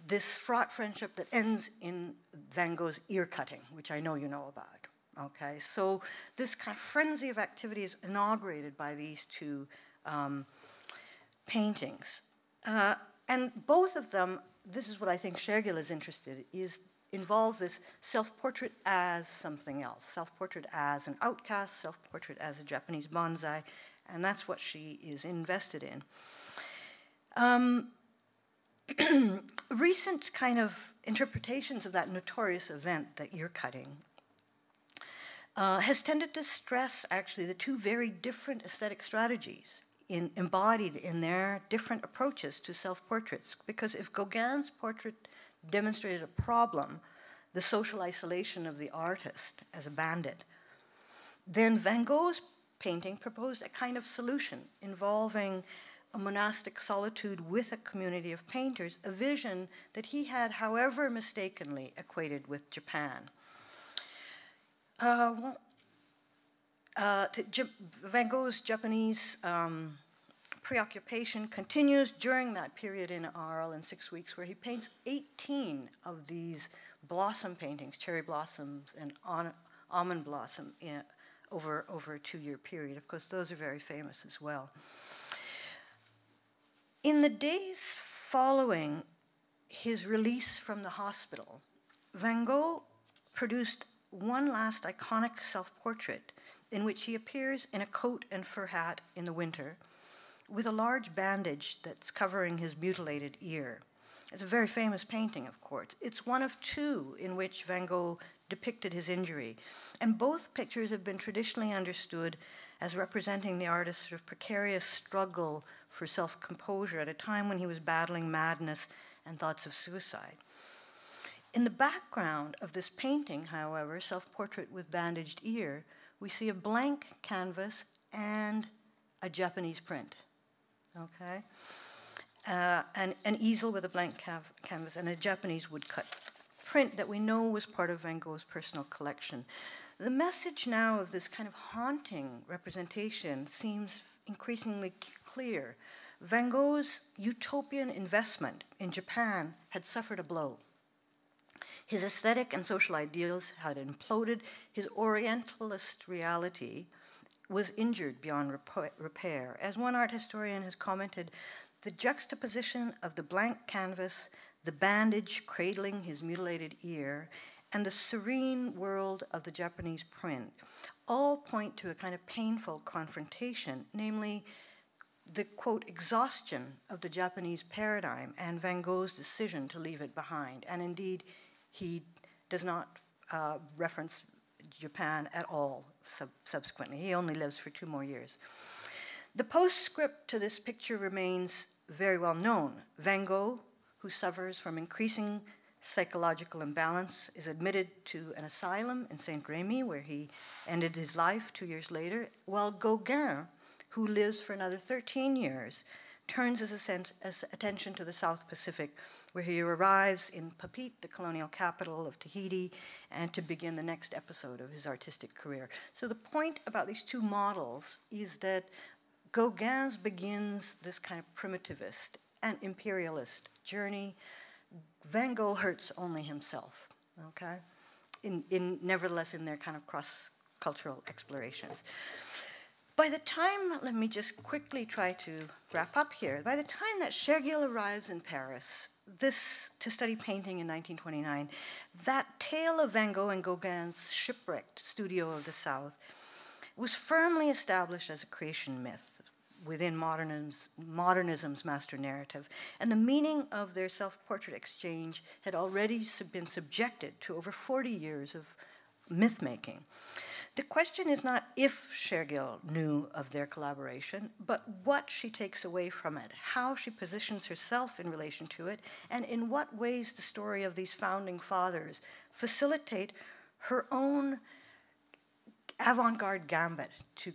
this fraught friendship that ends in Van Gogh's ear cutting, which I know you know about. Okay, so this kind of frenzy of activity is inaugurated by these two paintings. And both of them, this is what I think Sher-Gil is interested in, involve this self-portrait as something else, self-portrait as an outcast, self-portrait as a Japanese bonsai, and that's what she is invested in. Recent kind of interpretations of that notorious event, the ear cutting, has tended to stress actually the two very different aesthetic strategies embodied in their different approaches to self-portraits. Because if Gauguin's portrait demonstrated a problem, the social isolation of the artist as a bandit, then Van Gogh's painting proposed a kind of solution involving a monastic solitude with a community of painters, a vision that he had, however mistakenly, equated with Japan. Van Gogh's Japanese preoccupation continues during that period in Arles in 6 weeks, where he paints 18 of these blossom paintings, cherry blossoms and almond blossom, over a 2-year period. Of course, those are very famous as well. In the days following his release from the hospital, Van Gogh produced one last iconic self-portrait in which he appears in a coat and fur hat in the winter with a large bandage that's covering his mutilated ear. It's a very famous painting, of course. It's one of two in which Van Gogh depicted his injury, and both pictures have been traditionally understood as representing the artist's sort of precarious struggle for self-composure at a time when he was battling madness and thoughts of suicide. In the background of this painting, however, Self-Portrait with Bandaged Ear, we see a blank canvas and a Japanese print, okay? An easel with a blank canvas and a Japanese woodcut print that we know was part of Van Gogh's personal collection. The message now of this kind of haunting representation seems increasingly clear. Van Gogh's utopian investment in Japan had suffered a blow. His aesthetic and social ideals had imploded. His Orientalist reality was injured beyond repair. As one art historian has commented, the juxtaposition of the blank canvas, the bandage cradling his mutilated ear, and the serene world of the Japanese print all point to a kind of painful confrontation, namely the, quote, exhaustion of the Japanese paradigm and Van Gogh's decision to leave it behind. And indeed, he does not reference Japan at all subsequently. He only lives for 2 more years. The postscript to this picture remains very well known. Van Gogh, who suffers from increasing psychological imbalance, is admitted to an asylum in Saint-Rémy, where he ended his life 2 years later, while Gauguin, who lives for another 13 years, turns his attention to the South Pacific, where he arrives in Papeete, the colonial capital of Tahiti, and to begin the next episode of his artistic career. So the point about these two models is that Gauguin's begins this kind of primitivist and imperialist journey. Van Gogh hurts only himself, okay? Nevertheless, in their kind of cross-cultural explorations. By the time, let me just quickly try to wrap up here. By the time that Sher-Gil arrives in Paris, to study painting in 1929, that tale of Van Gogh and Gauguin's shipwrecked studio of the South was firmly established as a creation myth within modernism's master narrative, and the meaning of their self-portrait exchange had already been subjected to over 40 years of myth-making. The question is not if Sher-Gil knew of their collaboration, but what she takes away from it, how she positions herself in relation to it, and in what ways the story of these founding fathers facilitate her own avant-garde gambit to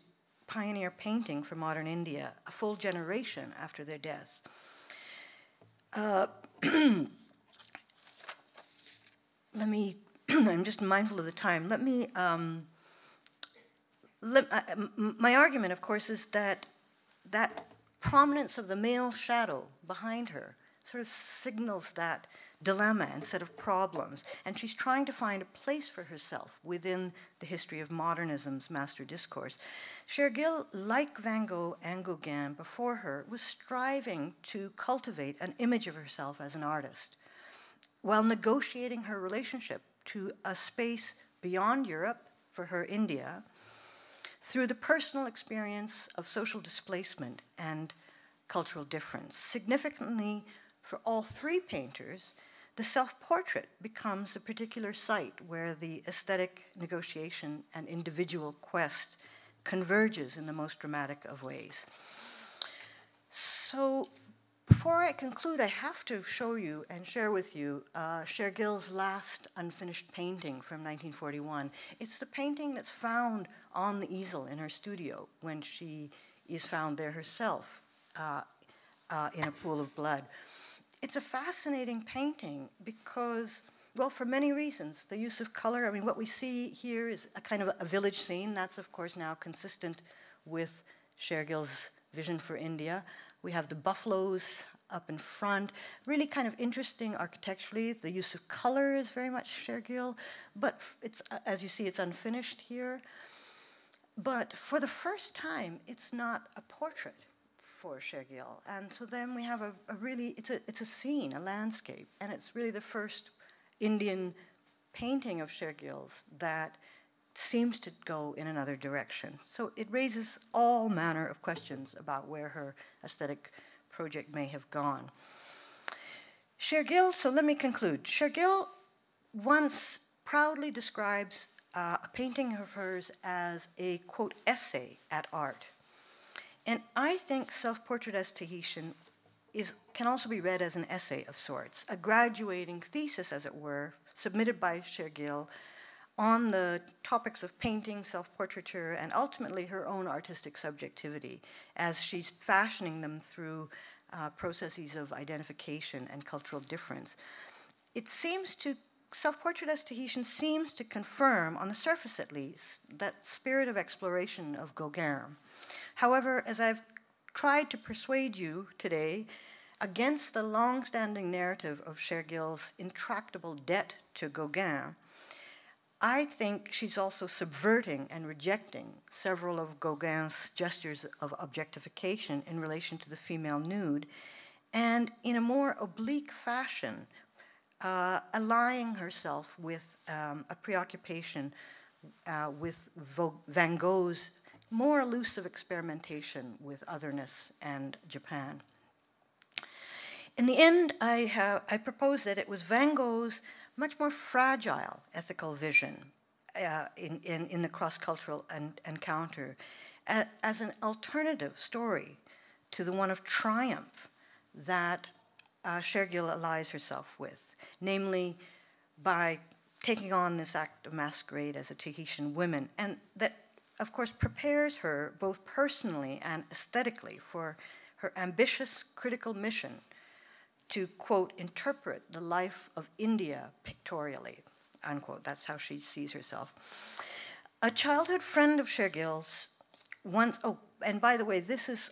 pioneer painting for modern India, a full generation after their deaths. I'm just mindful of the time. My argument, of course, is that prominence of the male shadow behind her sort of signals that dilemma instead of problems. And she's trying to find a place for herself within the history of modernism's master discourse. Sher-Gil, like Van Gogh and Gauguin before her, was striving to cultivate an image of herself as an artist, while negotiating her relationship to a space beyond Europe, for her India, through the personal experience of social displacement and cultural difference. Significantly, for all three painters, the self-portrait becomes a particular site where the aesthetic negotiation and individual quest converges in the most dramatic of ways. So, before I conclude, I have to show you and share with you Sher-Gil's last unfinished painting from 1941. It's the painting that's found on the easel in her studio when she is found there herself in a pool of blood. It's a fascinating painting because, well, for many reasons. The use of color, I mean, what we see here is a kind of a village scene. That's, of course, now consistent with Sher-Gil's vision for India. We have the buffaloes up in front, really kind of interesting architecturally. The use of color is very much Sher-Gil, but it's, as you see, it's unfinished here. But for the first time, it's not a portrait for Sher-Gil. And so then we have a really, it's a scene, a landscape, and it's really the first Indian painting of Sher-Gil's that seems to go in another direction. So it raises all manner of questions about where her aesthetic project may have gone. Sher-Gil, so let me conclude. Sher-Gil once proudly describes a painting of hers as a, quote, essay at art. And I think Self-Portrait as Tahitian can also be read as an essay of sorts, a graduating thesis, as it were, submitted by Sher-Gil on the topics of painting, self-portraiture, and ultimately her own artistic subjectivity as she's fashioning them through processes of identification and cultural difference. It seems to, Self-Portrait as Tahitian seems to confirm, on the surface at least, that spirit of exploration of Gauguin. However, as I've tried to persuade you today, against the long-standing narrative of Sher-Gil's intractable debt to Gauguin, I think she's also subverting and rejecting several of Gauguin's gestures of objectification in relation to the female nude, and in a more oblique fashion, allying herself with a preoccupation with Van Gogh's more elusive experimentation with otherness and Japan. In the end, I propose that it was Van Gogh's much more fragile ethical vision in the cross-cultural encounter as an alternative story to the one of triumph that Sher-Gil allies herself with, namely by taking on this act of masquerade as a Tahitian woman, and that, of course, prepares her both personally and aesthetically for her ambitious critical mission to, quote, interpret the life of India pictorially, unquote. That's how she sees herself. A childhood friend of Sher-Gil's once, oh, and by the way, this is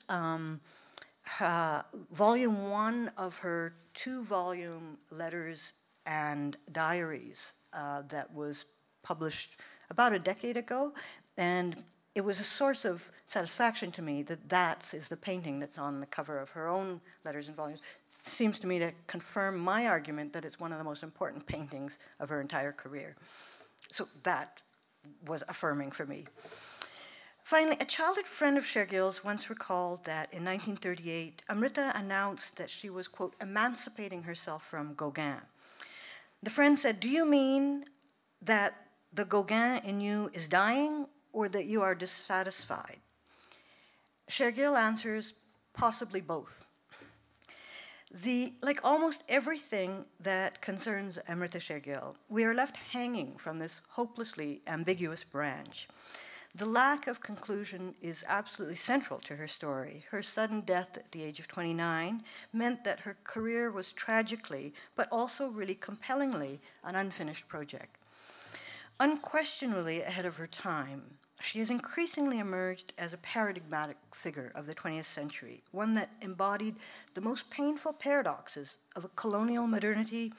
volume 1 of her 2-volume letters and diaries that was published about a decade ago. And it was a source of satisfaction to me that that is the painting that's on the cover of her own letters and volumes. It seems to me to confirm my argument that it's one of the most important paintings of her entire career. So that was affirming for me. Finally, a childhood friend of Sher-Gil's once recalled that in 1938, Amrita announced that she was, quote, emancipating herself from Gauguin. The friend said, "Do you mean that the Gauguin in you is dying, or that you are dissatisfied?" Sher-Gil answers, possibly both. Like almost everything that concerns Amrita Sher-Gil, we are left hanging from this hopelessly ambiguous branch. The lack of conclusion is absolutely central to her story. Her sudden death at the age of 29 meant that her career was tragically, but also really compellingly, an unfinished project. Unquestionably ahead of her time, she has increasingly emerged as a paradigmatic figure of the 20th century, one that embodied the most painful paradoxes of a colonial modernity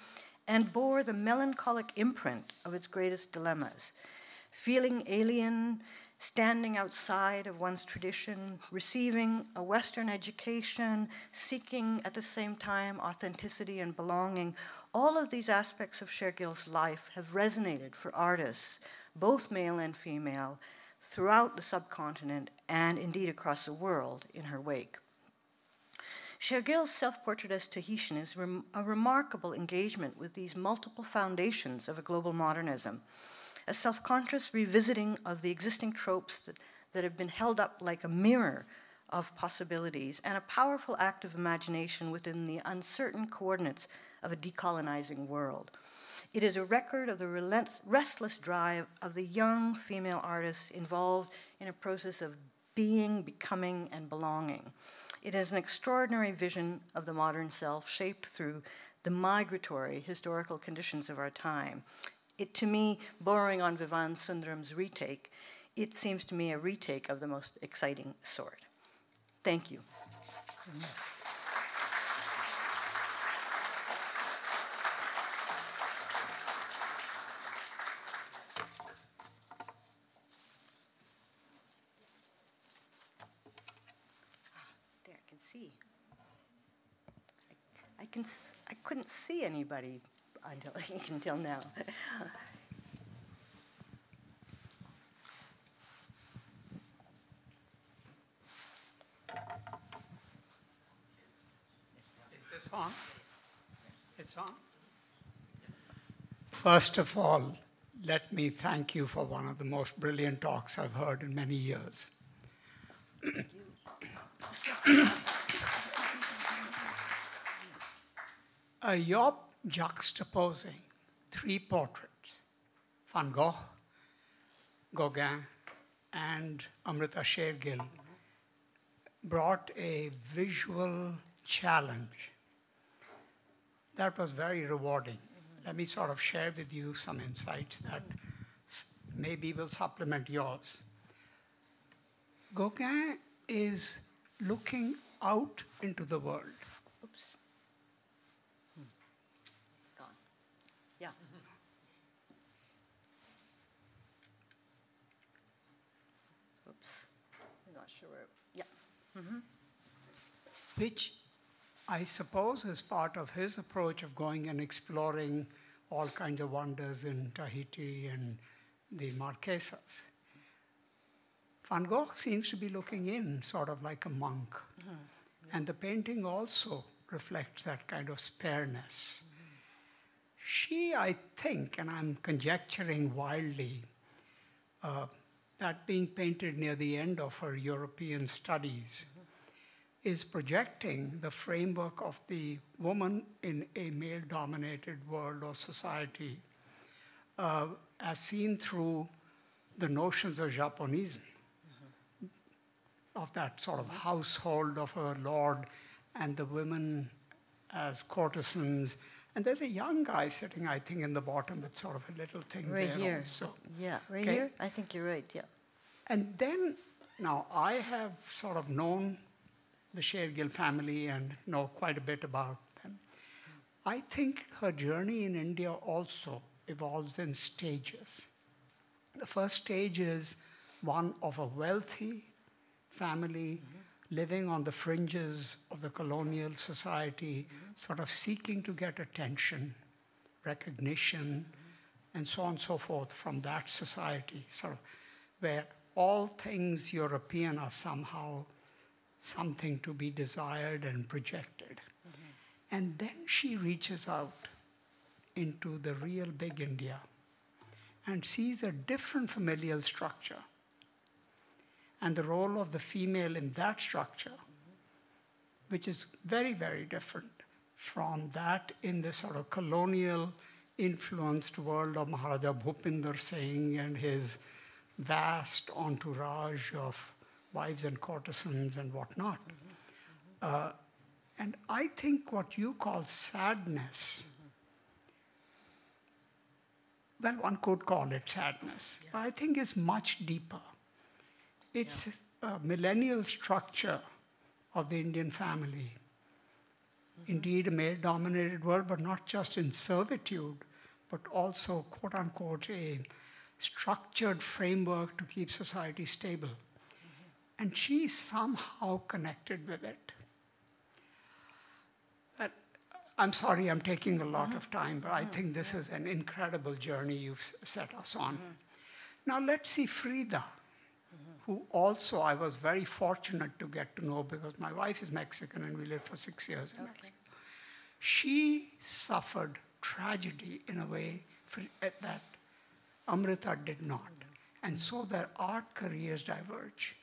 and bore the melancholic imprint of its greatest dilemmas. Feeling alien, standing outside of one's tradition, receiving a Western education, seeking at the same time authenticity and belonging, all of these aspects of Sher-Gil's life have resonated for artists, both male and female, throughout the subcontinent and indeed across the world in her wake. Sher-Gil's self-portrait as Tahitian is a remarkable engagement with these multiple foundations of a global modernism, a self-conscious revisiting of the existing tropes that have been held up like a mirror of possibilities, and a powerful act of imagination within the uncertain coordinates of a decolonizing world. It is a record of the restless drive of the young female artists involved in a process of being, becoming, and belonging. It is an extraordinary vision of the modern self shaped through the migratory historical conditions of our time. It, to me, borrowing on Vivan Sundaram's retake, it seems to me a retake of the most exciting sort. Thank you. There, I can see. I couldn't see anybody until now. Is this on? It's on? First of all, let me thank you for one of the most brilliant talks I've heard in many years. Thank you. You're juxtaposing three portraits, Van Gogh, Gauguin, and Amrita Sher-Gil, brought a visual challenge that was very rewarding. Let me sort of share with you some insights that maybe will supplement yours. Gauguin is looking out into the world. Oops. It's gone. Yeah. Oops. I'm not sure where. Yeah. Which I suppose is part of his approach of going and exploring all kinds of wonders in Tahiti and the Marquesas. Van Gogh seems to be looking in, sort of like a monk. Yeah. And the painting also reflects that kind of spareness. She, I think, and I'm conjecturing wildly, that being painted near the end of her European studies is projecting the framework of the woman in a male-dominated world or society as seen through the notions of Japonism, of that sort of household of her lord and the women as courtesans. And there's a young guy sitting, I think, in the bottom with sort of a little thing right there here. also. Yeah, right here? I think you're right, yeah. And then, now I have sort of known the Sher-Gil family and know quite a bit about them. I think her journey in India also evolves in stages. The first stage is one of a wealthy family living on the fringes of the colonial society, sort of seeking to get attention, recognition, and so on and so forth from that society, sort of where all things European are somehow something to be desired and projected. And then she reaches out into the real big India and sees a different familial structure and the role of the female in that structure, which is very, very different from that in the sort of colonial influenced world of Maharaja Bhupinder Singh and his vast entourage of wives and courtesans and whatnot. And I think what you call sadness, well, one could call it sadness, but I think it's much deeper. It's a millennial structure of the Indian family. Indeed, a male-dominated world, but not just in servitude, but also, quote unquote, a structured framework to keep society stable. And she's somehow connected with it. I'm sorry I'm taking a lot of time, but I think this is an incredible journey you've set us on. Now let's see Frida, who also I was very fortunate to get to know because my wife is Mexican and we lived for 6 years in Mexico. She suffered tragedy in a way that Amrita did not. And so their art careers diverge.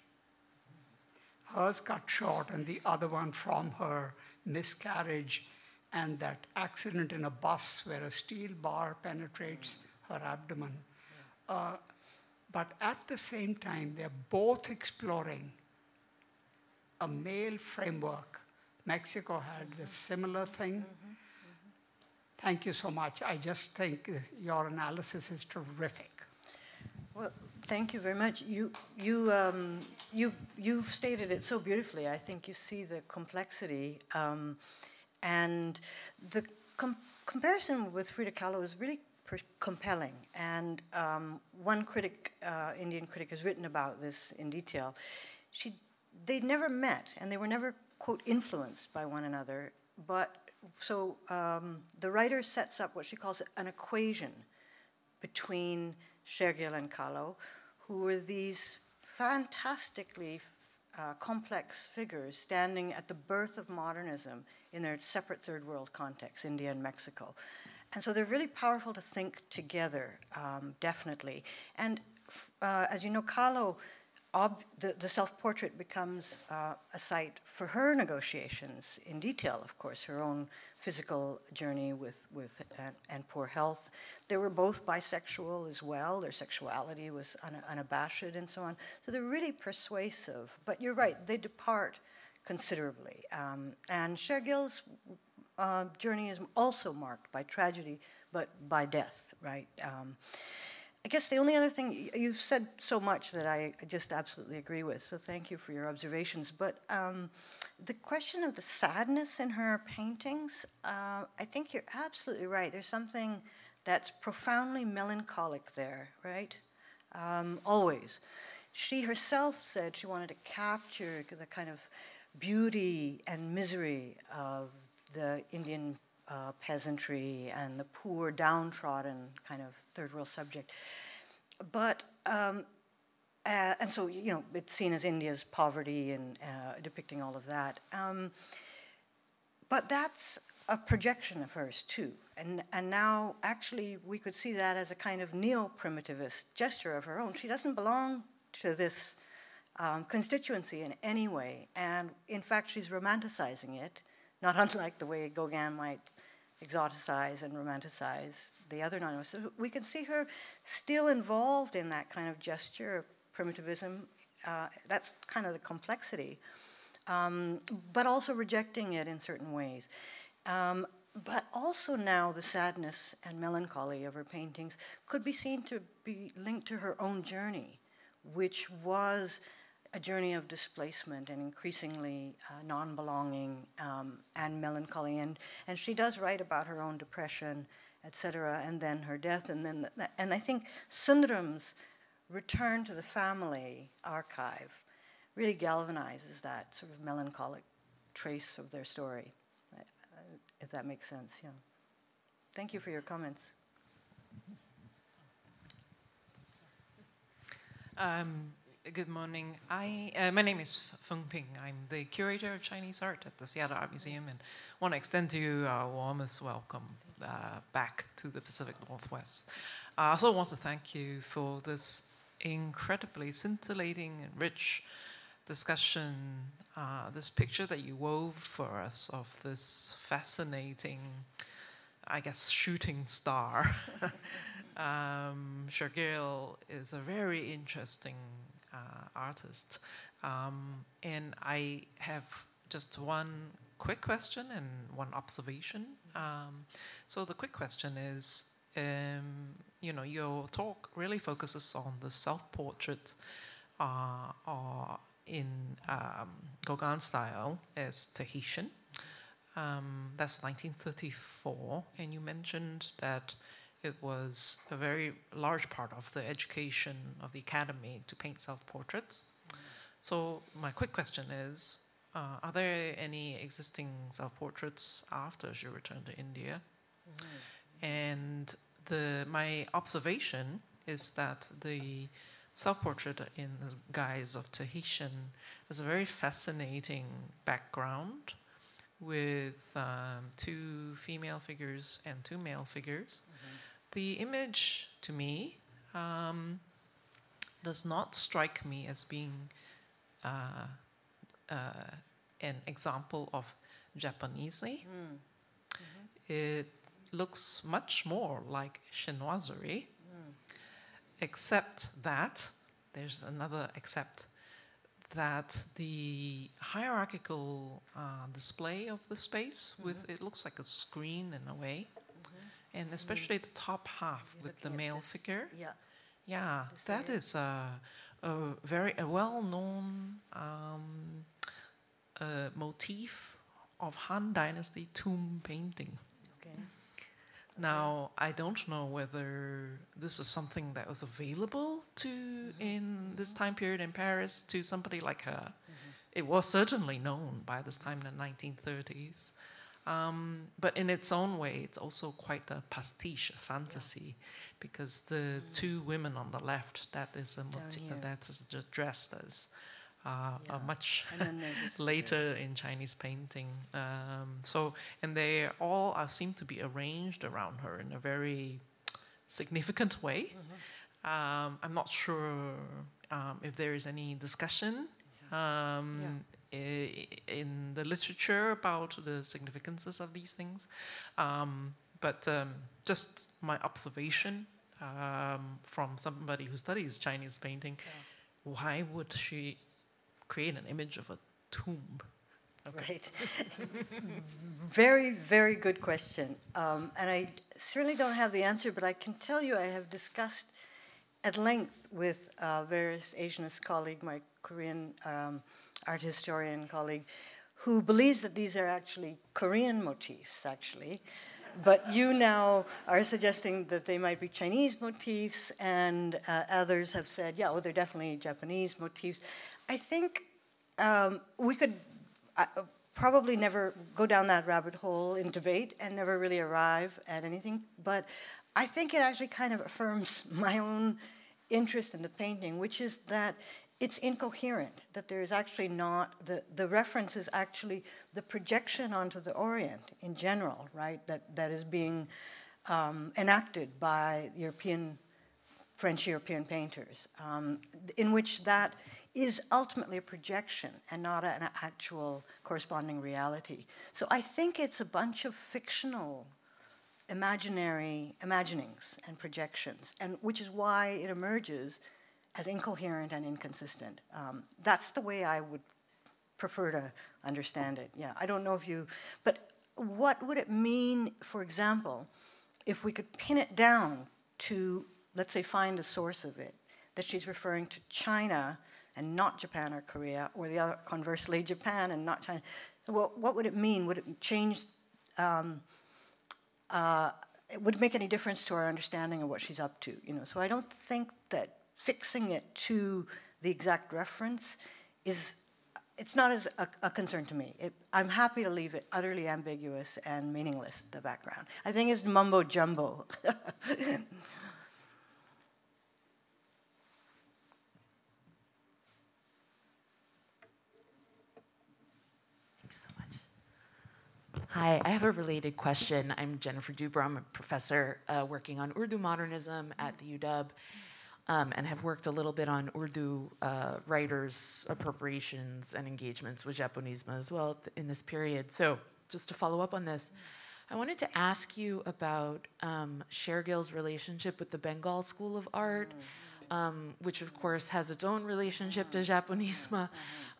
Hers cut short and the other one from her miscarriage and that accident in a bus where a steel bar penetrates her abdomen. But at the same time, they're both exploring a male framework. Mexico had a similar thing. Thank you so much. I just think your analysis is terrific. Well, thank you very much. You've stated it so beautifully. I think you see the complexity. And the comparison with Frida Kahlo is really compelling. And one critic, Indian critic, has written about this in detail. They never met, and they were never, quote, influenced by one another. But so the writer sets up what she calls an equation between Sher-Gil and Kahlo, who were these fantastically complex figures standing at the birth of modernism in their separate third world contexts, India and Mexico. And so they're really powerful to think together, definitely. And as you know, Kahlo, the self-portrait becomes a site for her negotiations in detail, of course, her own physical journey and poor health. They were both bisexual as well. Their sexuality was unabashed and so on. So they're really persuasive. But you're right, they depart considerably. And Sher-Gil's journey is also marked by tragedy, but by death, right? I guess the only other thing, you've said so much that I just absolutely agree with, so thank you for your observations. But the question of the sadness in her paintings, I think you're absolutely right. There's something that's profoundly melancholic there, right? Always. She herself said she wanted to capture the kind of beauty and misery of the Indian peasantry and the poor, downtrodden kind of third world subject. But, and so, you know, it's seen as India's poverty and depicting all of that. But that's a projection of hers too. And now actually we could see that as a kind of neo-primitivist gesture of her own. She doesn't belong to this constituency in any way. And in fact, she's romanticizing it, not unlike the way Gauguin might exoticize and romanticize the other non. So we can see her still involved in that kind of gesture of primitivism. That's kind of the complexity, but also rejecting it in certain ways. But also now the sadness and melancholy of her paintings could be seen to be linked to her own journey, which was a journey of displacement and increasingly non-belonging and melancholy. And she does write about her own depression, etc., and then her death. And I think Sundaram's return to the family archive really galvanizes that sort of melancholic trace of their story, if that makes sense. Yeah. Thank you for your comments. Good morning. My name is Feng Ping. I'm the curator of Chinese art at the Seattle Art Museum, and want to extend to you our warmest welcome back to the Pacific Northwest. I also want to thank you for this incredibly scintillating and rich discussion, this picture that you wove for us of this fascinating, I guess, shooting star. Sher-Gil is a very interesting artist. And I have just one quick question and one observation. So the quick question is, you know, your talk really focuses on the self-portrait are in Gauguin style as Tahitian. That's 1934, and you mentioned that it was a very large part of the education of the academy to paint self-portraits. So my quick question is, are there any existing self-portraits after she returned to India? And my observation is that the self-portrait in the guise of Tahitian is a very fascinating background with 2 female figures and 2 male figures. The image, to me, does not strike me as being an example of Japanesely. It looks much more like chinoiserie, except that, there's another except, that the hierarchical display of the space, with it looks like a screen in a way, and especially the top half with the male figure. Yeah, that is a very well-known motif of Han Dynasty tomb painting. Now, I don't know whether this is something that was available to in this time period in Paris to somebody like her. It was certainly known by this time in the 1930s. But in its own way, it's also quite a pastiche, a fantasy, because the 2 women on the left, that is a motif, that is just dressed as a much later in Chinese painting. And they all seem to be arranged around her in a very significant way. I'm not sure if there is any discussion in the literature about the significances of these things. But just my observation from somebody who studies Chinese painting, why would she create an image of a tomb? Right. Very, very good question. And I certainly don't have the answer, but I can tell you I have discussed at length with various Asianist colleague, my Korean art historian colleague, who believes that these are actually Korean motifs, actually. But you now are suggesting that they might be Chinese motifs, and others have said, yeah, oh, they're definitely Japanese motifs. I think we could probably never go down that rabbit hole in debate and never really arrive at anything, but I think it actually kind of affirms my own interest in the painting, which is that it's incoherent, that there is actually not, the reference is actually the projection onto the Orient in general, right, that is being enacted by French European painters, in which that is ultimately a projection and not an actual corresponding reality. So I think it's a bunch of fictional imaginary imaginings and projections, and which is why it emerges as incoherent and inconsistent. That's the way I would prefer to understand it. Yeah, I don't know if you, but what would it mean, for example, if we could pin it down to, let's say, find the source of it, that she's referring to China and not Japan or Korea, or the other, conversely, Japan and not China. So what would it mean? Would it change, would it make any difference to our understanding of what she's up to? You know, so I don't think that fixing it to the exact reference is, it's not as a concern to me. I'm happy to leave it utterly ambiguous and meaningless, the background. I think it's mumbo jumbo. Hi, I have a related question. I'm Jennifer Duber. I'm a professor working on Urdu modernism at the UW, and have worked a little bit on Urdu writers' appropriations and engagements with Japonisme as well in this period. So just to follow up on this, I wanted to ask you about Sher-Gil's relationship with the Bengal School of Art, which of course has its own relationship to Japonisme.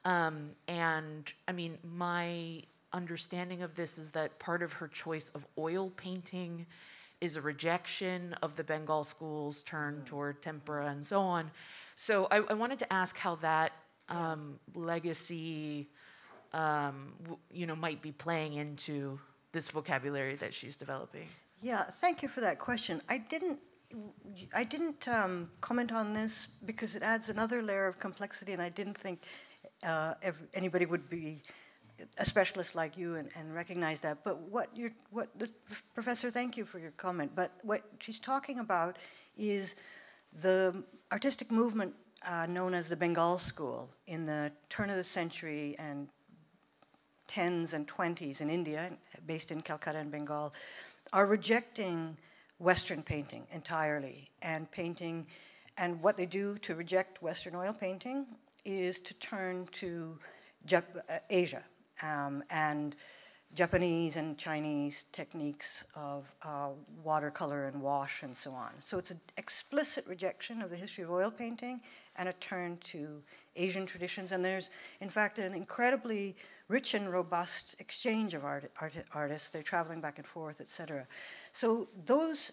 And I mean, my understanding of this is that part of her choice of oil painting is a rejection of the Bengal schools, turn toward tempera and so on. So I wanted to ask how that legacy, might be playing into this vocabulary that she's developing. Yeah, thank you for that question. I didn't comment on this because it adds another layer of complexity, and I didn't think anybody would be a specialist like you and recognize that. But Professor, thank you for your comment. But what she's talking about is the artistic movement known as the Bengal School in the turn of the century and 10s and 20s in India, based in Calcutta and Bengal, are rejecting Western painting entirely, and what they do to reject Western oil painting is to turn to Asia and Japanese and Chinese techniques of watercolor and wash and so on. So it's an explicit rejection of the history of oil painting and a turn to Asian traditions. And there's, in fact, an incredibly rich and robust exchange of artists. They're traveling back and forth, etc. So those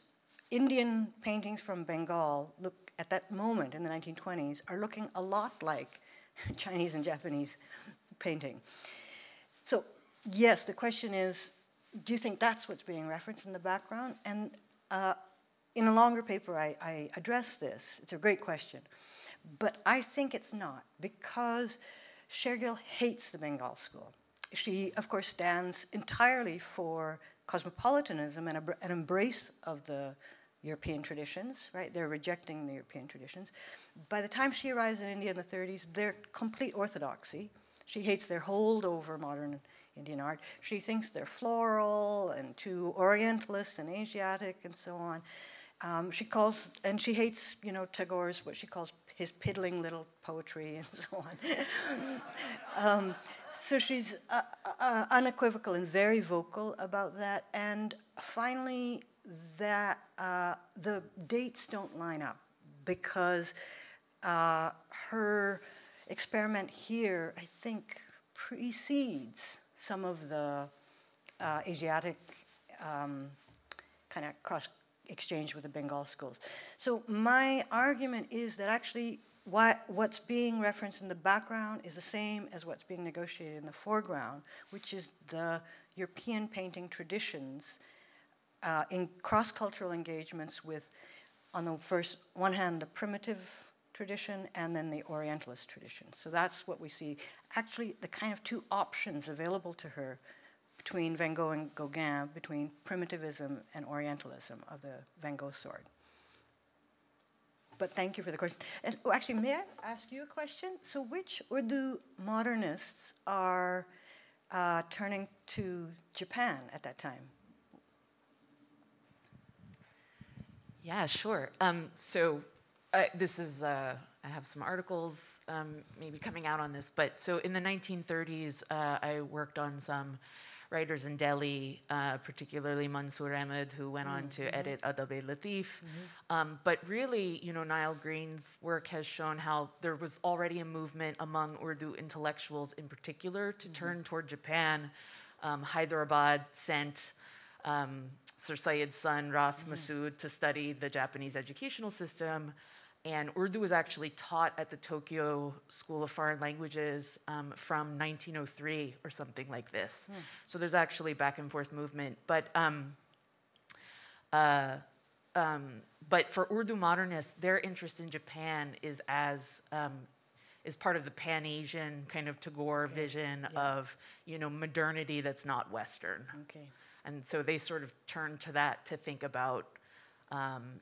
Indian paintings from Bengal look, at that moment in the 1920s, are looking a lot like Chinese and Japanese painting. So yes, the question is, do you think that's what's being referenced in the background? And in a longer paper, I address this. It's a great question. But I think it's not, because Sher-Gil hates the Bengal school. She, of course, stands entirely for cosmopolitanism and an embrace of the European traditions, right? They're rejecting the European traditions. By the time she arrives in India in the 30s, they're complete orthodoxy. She hates their hold over modern Indian art. She thinks they're floral and too Orientalist and Asiatic and so on. She hates, Tagore's, what she calls his piddling little poetry and so on. So she's unequivocal and very vocal about that. And finally, that the dates don't line up, because her experiment here, I think, precedes some of the Asiatic kind of cross exchange with the Bengal schools. So my argument is that actually what's being referenced in the background is the same as what's being negotiated in the foreground, which is the European painting traditions in cross-cultural engagements with, on the one hand, the primitive tradition and then the Orientalist tradition. So that's what we see. Actually, the kind of two options available to her between Van Gogh and Gauguin, between primitivism and Orientalism of the Van Gogh sort. But thank you for the question. And actually, may I ask you a question? So which Urdu modernists are turning to Japan at that time? Yeah, sure. This is, I have some articles maybe coming out on this, but so in the 1930s, I worked on some writers in Delhi, particularly Mansoor Ahmed, who went on to edit Adab-e-Latif. But really, Niall Green's work has shown how there was already a movement among Urdu intellectuals in particular to turn toward Japan. Hyderabad sent Sir Syed's son, Ras Masood, to study the Japanese educational system. And Urdu was actually taught at the Tokyo School of Foreign Languages from 1903 or something like this. So there's actually back and forth movement. But for Urdu modernists, their interest in Japan is part of the Pan-Asian kind of Tagore vision of modernity that's not Western. Okay. And so they sort of turn to that to think about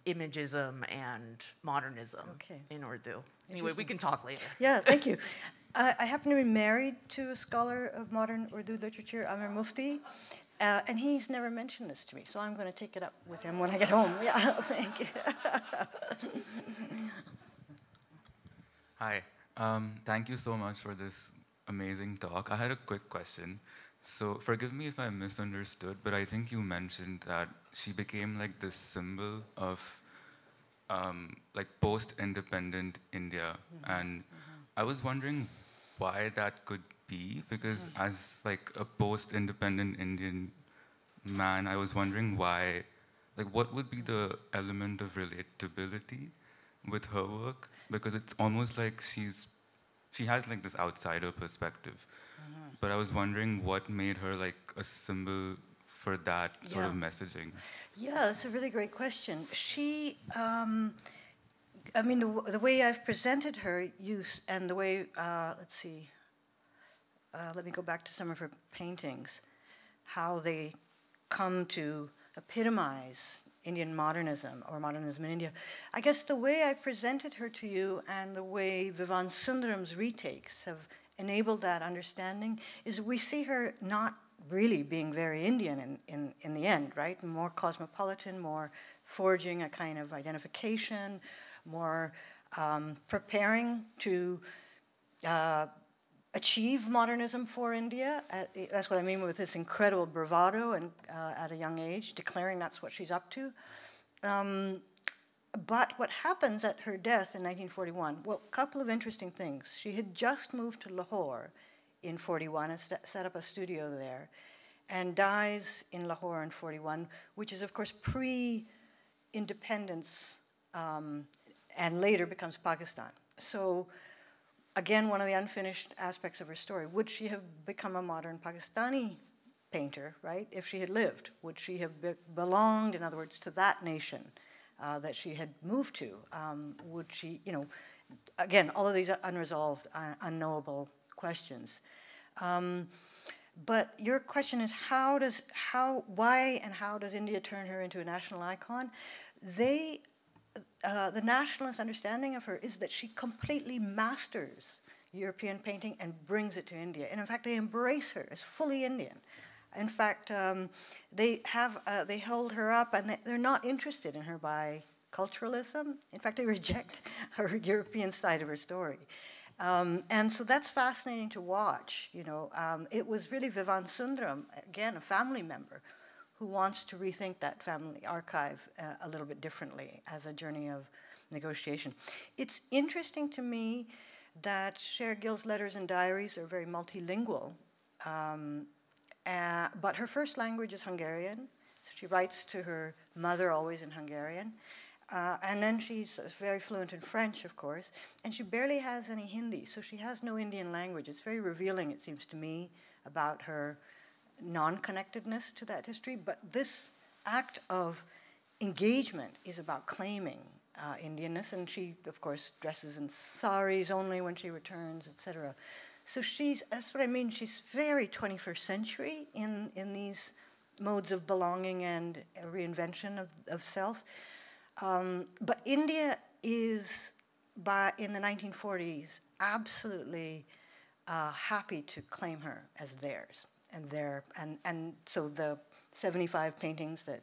imagism and modernism in Urdu. Anyway, we can talk later. Yeah, thank you. I happen to be married to a scholar of modern Urdu literature, Amir Mufti, and he's never mentioned this to me, so I'm going to take it up with him when I get home. Yeah, thank you. Hi. Thank you so much for this amazing talk. I had a quick question. So forgive me if I misunderstood, but I think you mentioned that she became like this symbol of like post-independent India. And I was wondering why that could be, because as like a post-independent Indian man, I was wondering why like what would be the element of relatability with her work? Because it's almost like she has like this outsider perspective. But I was wondering what made her like a symbol for that sort of messaging. Yeah, that's a really great question. She, I mean, the way I've presented her use and the way, let's see, let me go back to some of her paintings, how they come to epitomize Indian modernism or modernism in India. I guess the way I presented her to you and the way Vivan Sundaram's retakes have enabled that understanding is we see her not really being very Indian in the end, right? More cosmopolitan, more forging a kind of identification, more preparing to achieve modernism for India. That's what I mean with this incredible bravado and at a young age, declaring that's what she's up to. But what happens at her death in 1941, well, a couple of interesting things. She had just moved to Lahore in 41 and set up a studio there, and dies in Lahore in 41, which is, of course, pre-independence, and later becomes Pakistan. So, again, one of the unfinished aspects of her story. Would she have become a modern Pakistani painter, right, if she had lived? Would she have belonged, in other words, to that nation that she had moved to? Would she, you know, again, all of these are unresolved, unknowable questions. But your question is why and how does India turn her into a national icon? The nationalist understanding of her is that she completely masters European painting and brings it to India. And in fact, they embrace her as fully Indian. In fact, they hold her up, and they're not interested in her biculturalism. In fact, they reject her European side of her story. And so that's fascinating to watch. You know, it was really Vivan Sundaram, again, a family member, who wants to rethink that family archive a little bit differently as a journey of negotiation. It's interesting to me that Sher-Gil's letters and diaries are very multilingual. But her first language is Hungarian, so she writes to her mother always in Hungarian. And then she's very fluent in French, of course, and she barely has any Hindi, so she has no Indian language. It's very revealing, it seems to me, about her non-connectedness to that history. But this act of engagement is about claiming Indianness, and she, of course, dresses in saris only when she returns, etc. So that's what I mean, she's very 21st century in these modes of belonging and reinvention of self. But India is, in the 1940s, absolutely happy to claim her as theirs. And so the 75 paintings that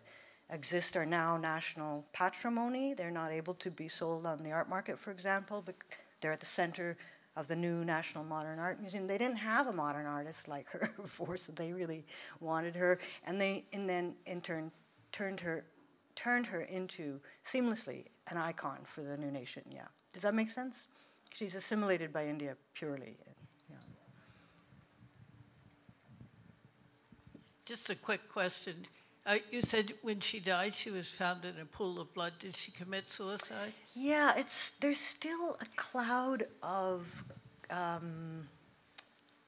exist are now national patrimony. They're not able to be sold on the art market, for example, but they're at the center of the new National Modern Art Museum. They didn't have a modern artist like her before, so they really wanted her, and then in turn turned her into seamlessly an icon for the new nation. Yeah, does that make sense? She's assimilated by India purely. Yeah. Just a quick question. You said when she died, she was found in a pool of blood. Did she commit suicide? Yeah, there's still a cloud of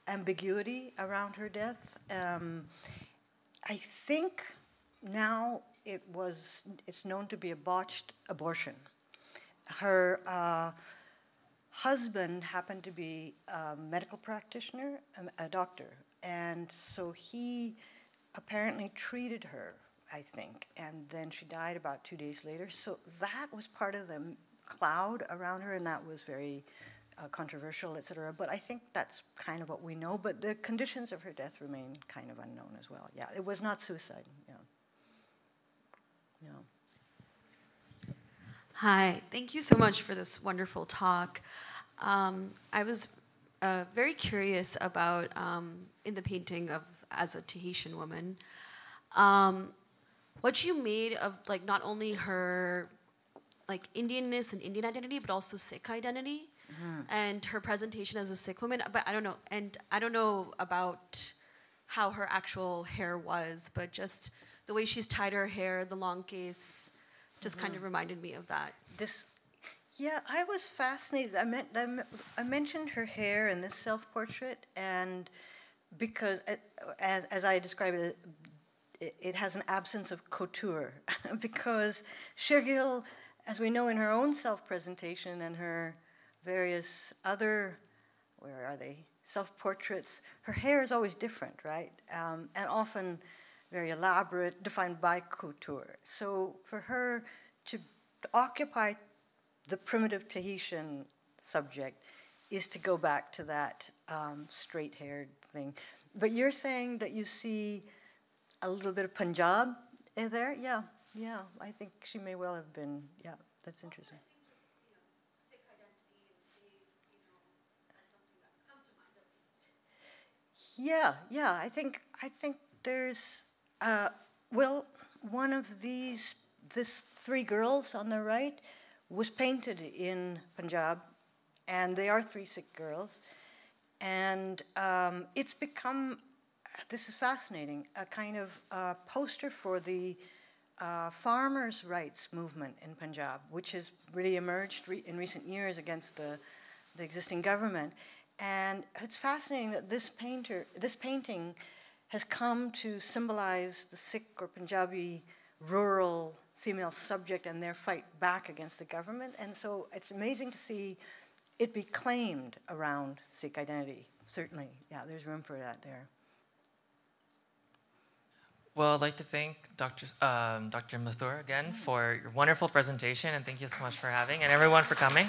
ambiguity around her death. I think now it's known to be a botched abortion. Her husband happened to be a medical practitioner, a doctor, and so he apparently treated her, I think, and then she died about 2 days later. So that was part of the cloud around her, and that was very controversial, etc. But I think that's kind of what we know. But the conditions of her death remain kind of unknown as well. Yeah, it was not suicide. Yeah. Yeah. Hi, thank you so much for this wonderful talk. I was very curious about, in the painting of as a Tahitian woman, what you made of like not only her like Indianness and Indian identity, but also Sikh identity, and her presentation as a Sikh woman. But I don't know about how her actual hair was, but just the way she's tied her hair, the long gaze, just kind of reminded me of that. Yeah, I was fascinated. I mentioned her hair in this self-portrait, and because, as I described it, it has an absence of couture, because Sher-Gil, as we know in her own self-presentation and her various other, where are they, self-portraits, her hair is always different, right? And often very elaborate, defined by couture. So for her to occupy the primitive Tahitian subject is to go back to that straight-haired thing. But you're saying that you see a little bit of Punjab there? Yeah, I think she may well have been, yeah, that's interesting. Yeah, I think there's, well, one of these 3 girls on the right was painted in Punjab, and they are 3 Sikh girls, and it's become, this is fascinating, a kind of poster for the farmers' rights movement in Punjab, which has really emerged in recent years against the existing government. And it's fascinating that this painting has come to symbolize the Sikh or Punjabi rural female subject and their fight back against the government. And so it's amazing to see it be claimed around Sikh identity. Certainly, yeah, there's room for that there. Well, I'd like to thank Dr. Mathur again for your wonderful presentation, and thank you so much for having, and everyone for coming.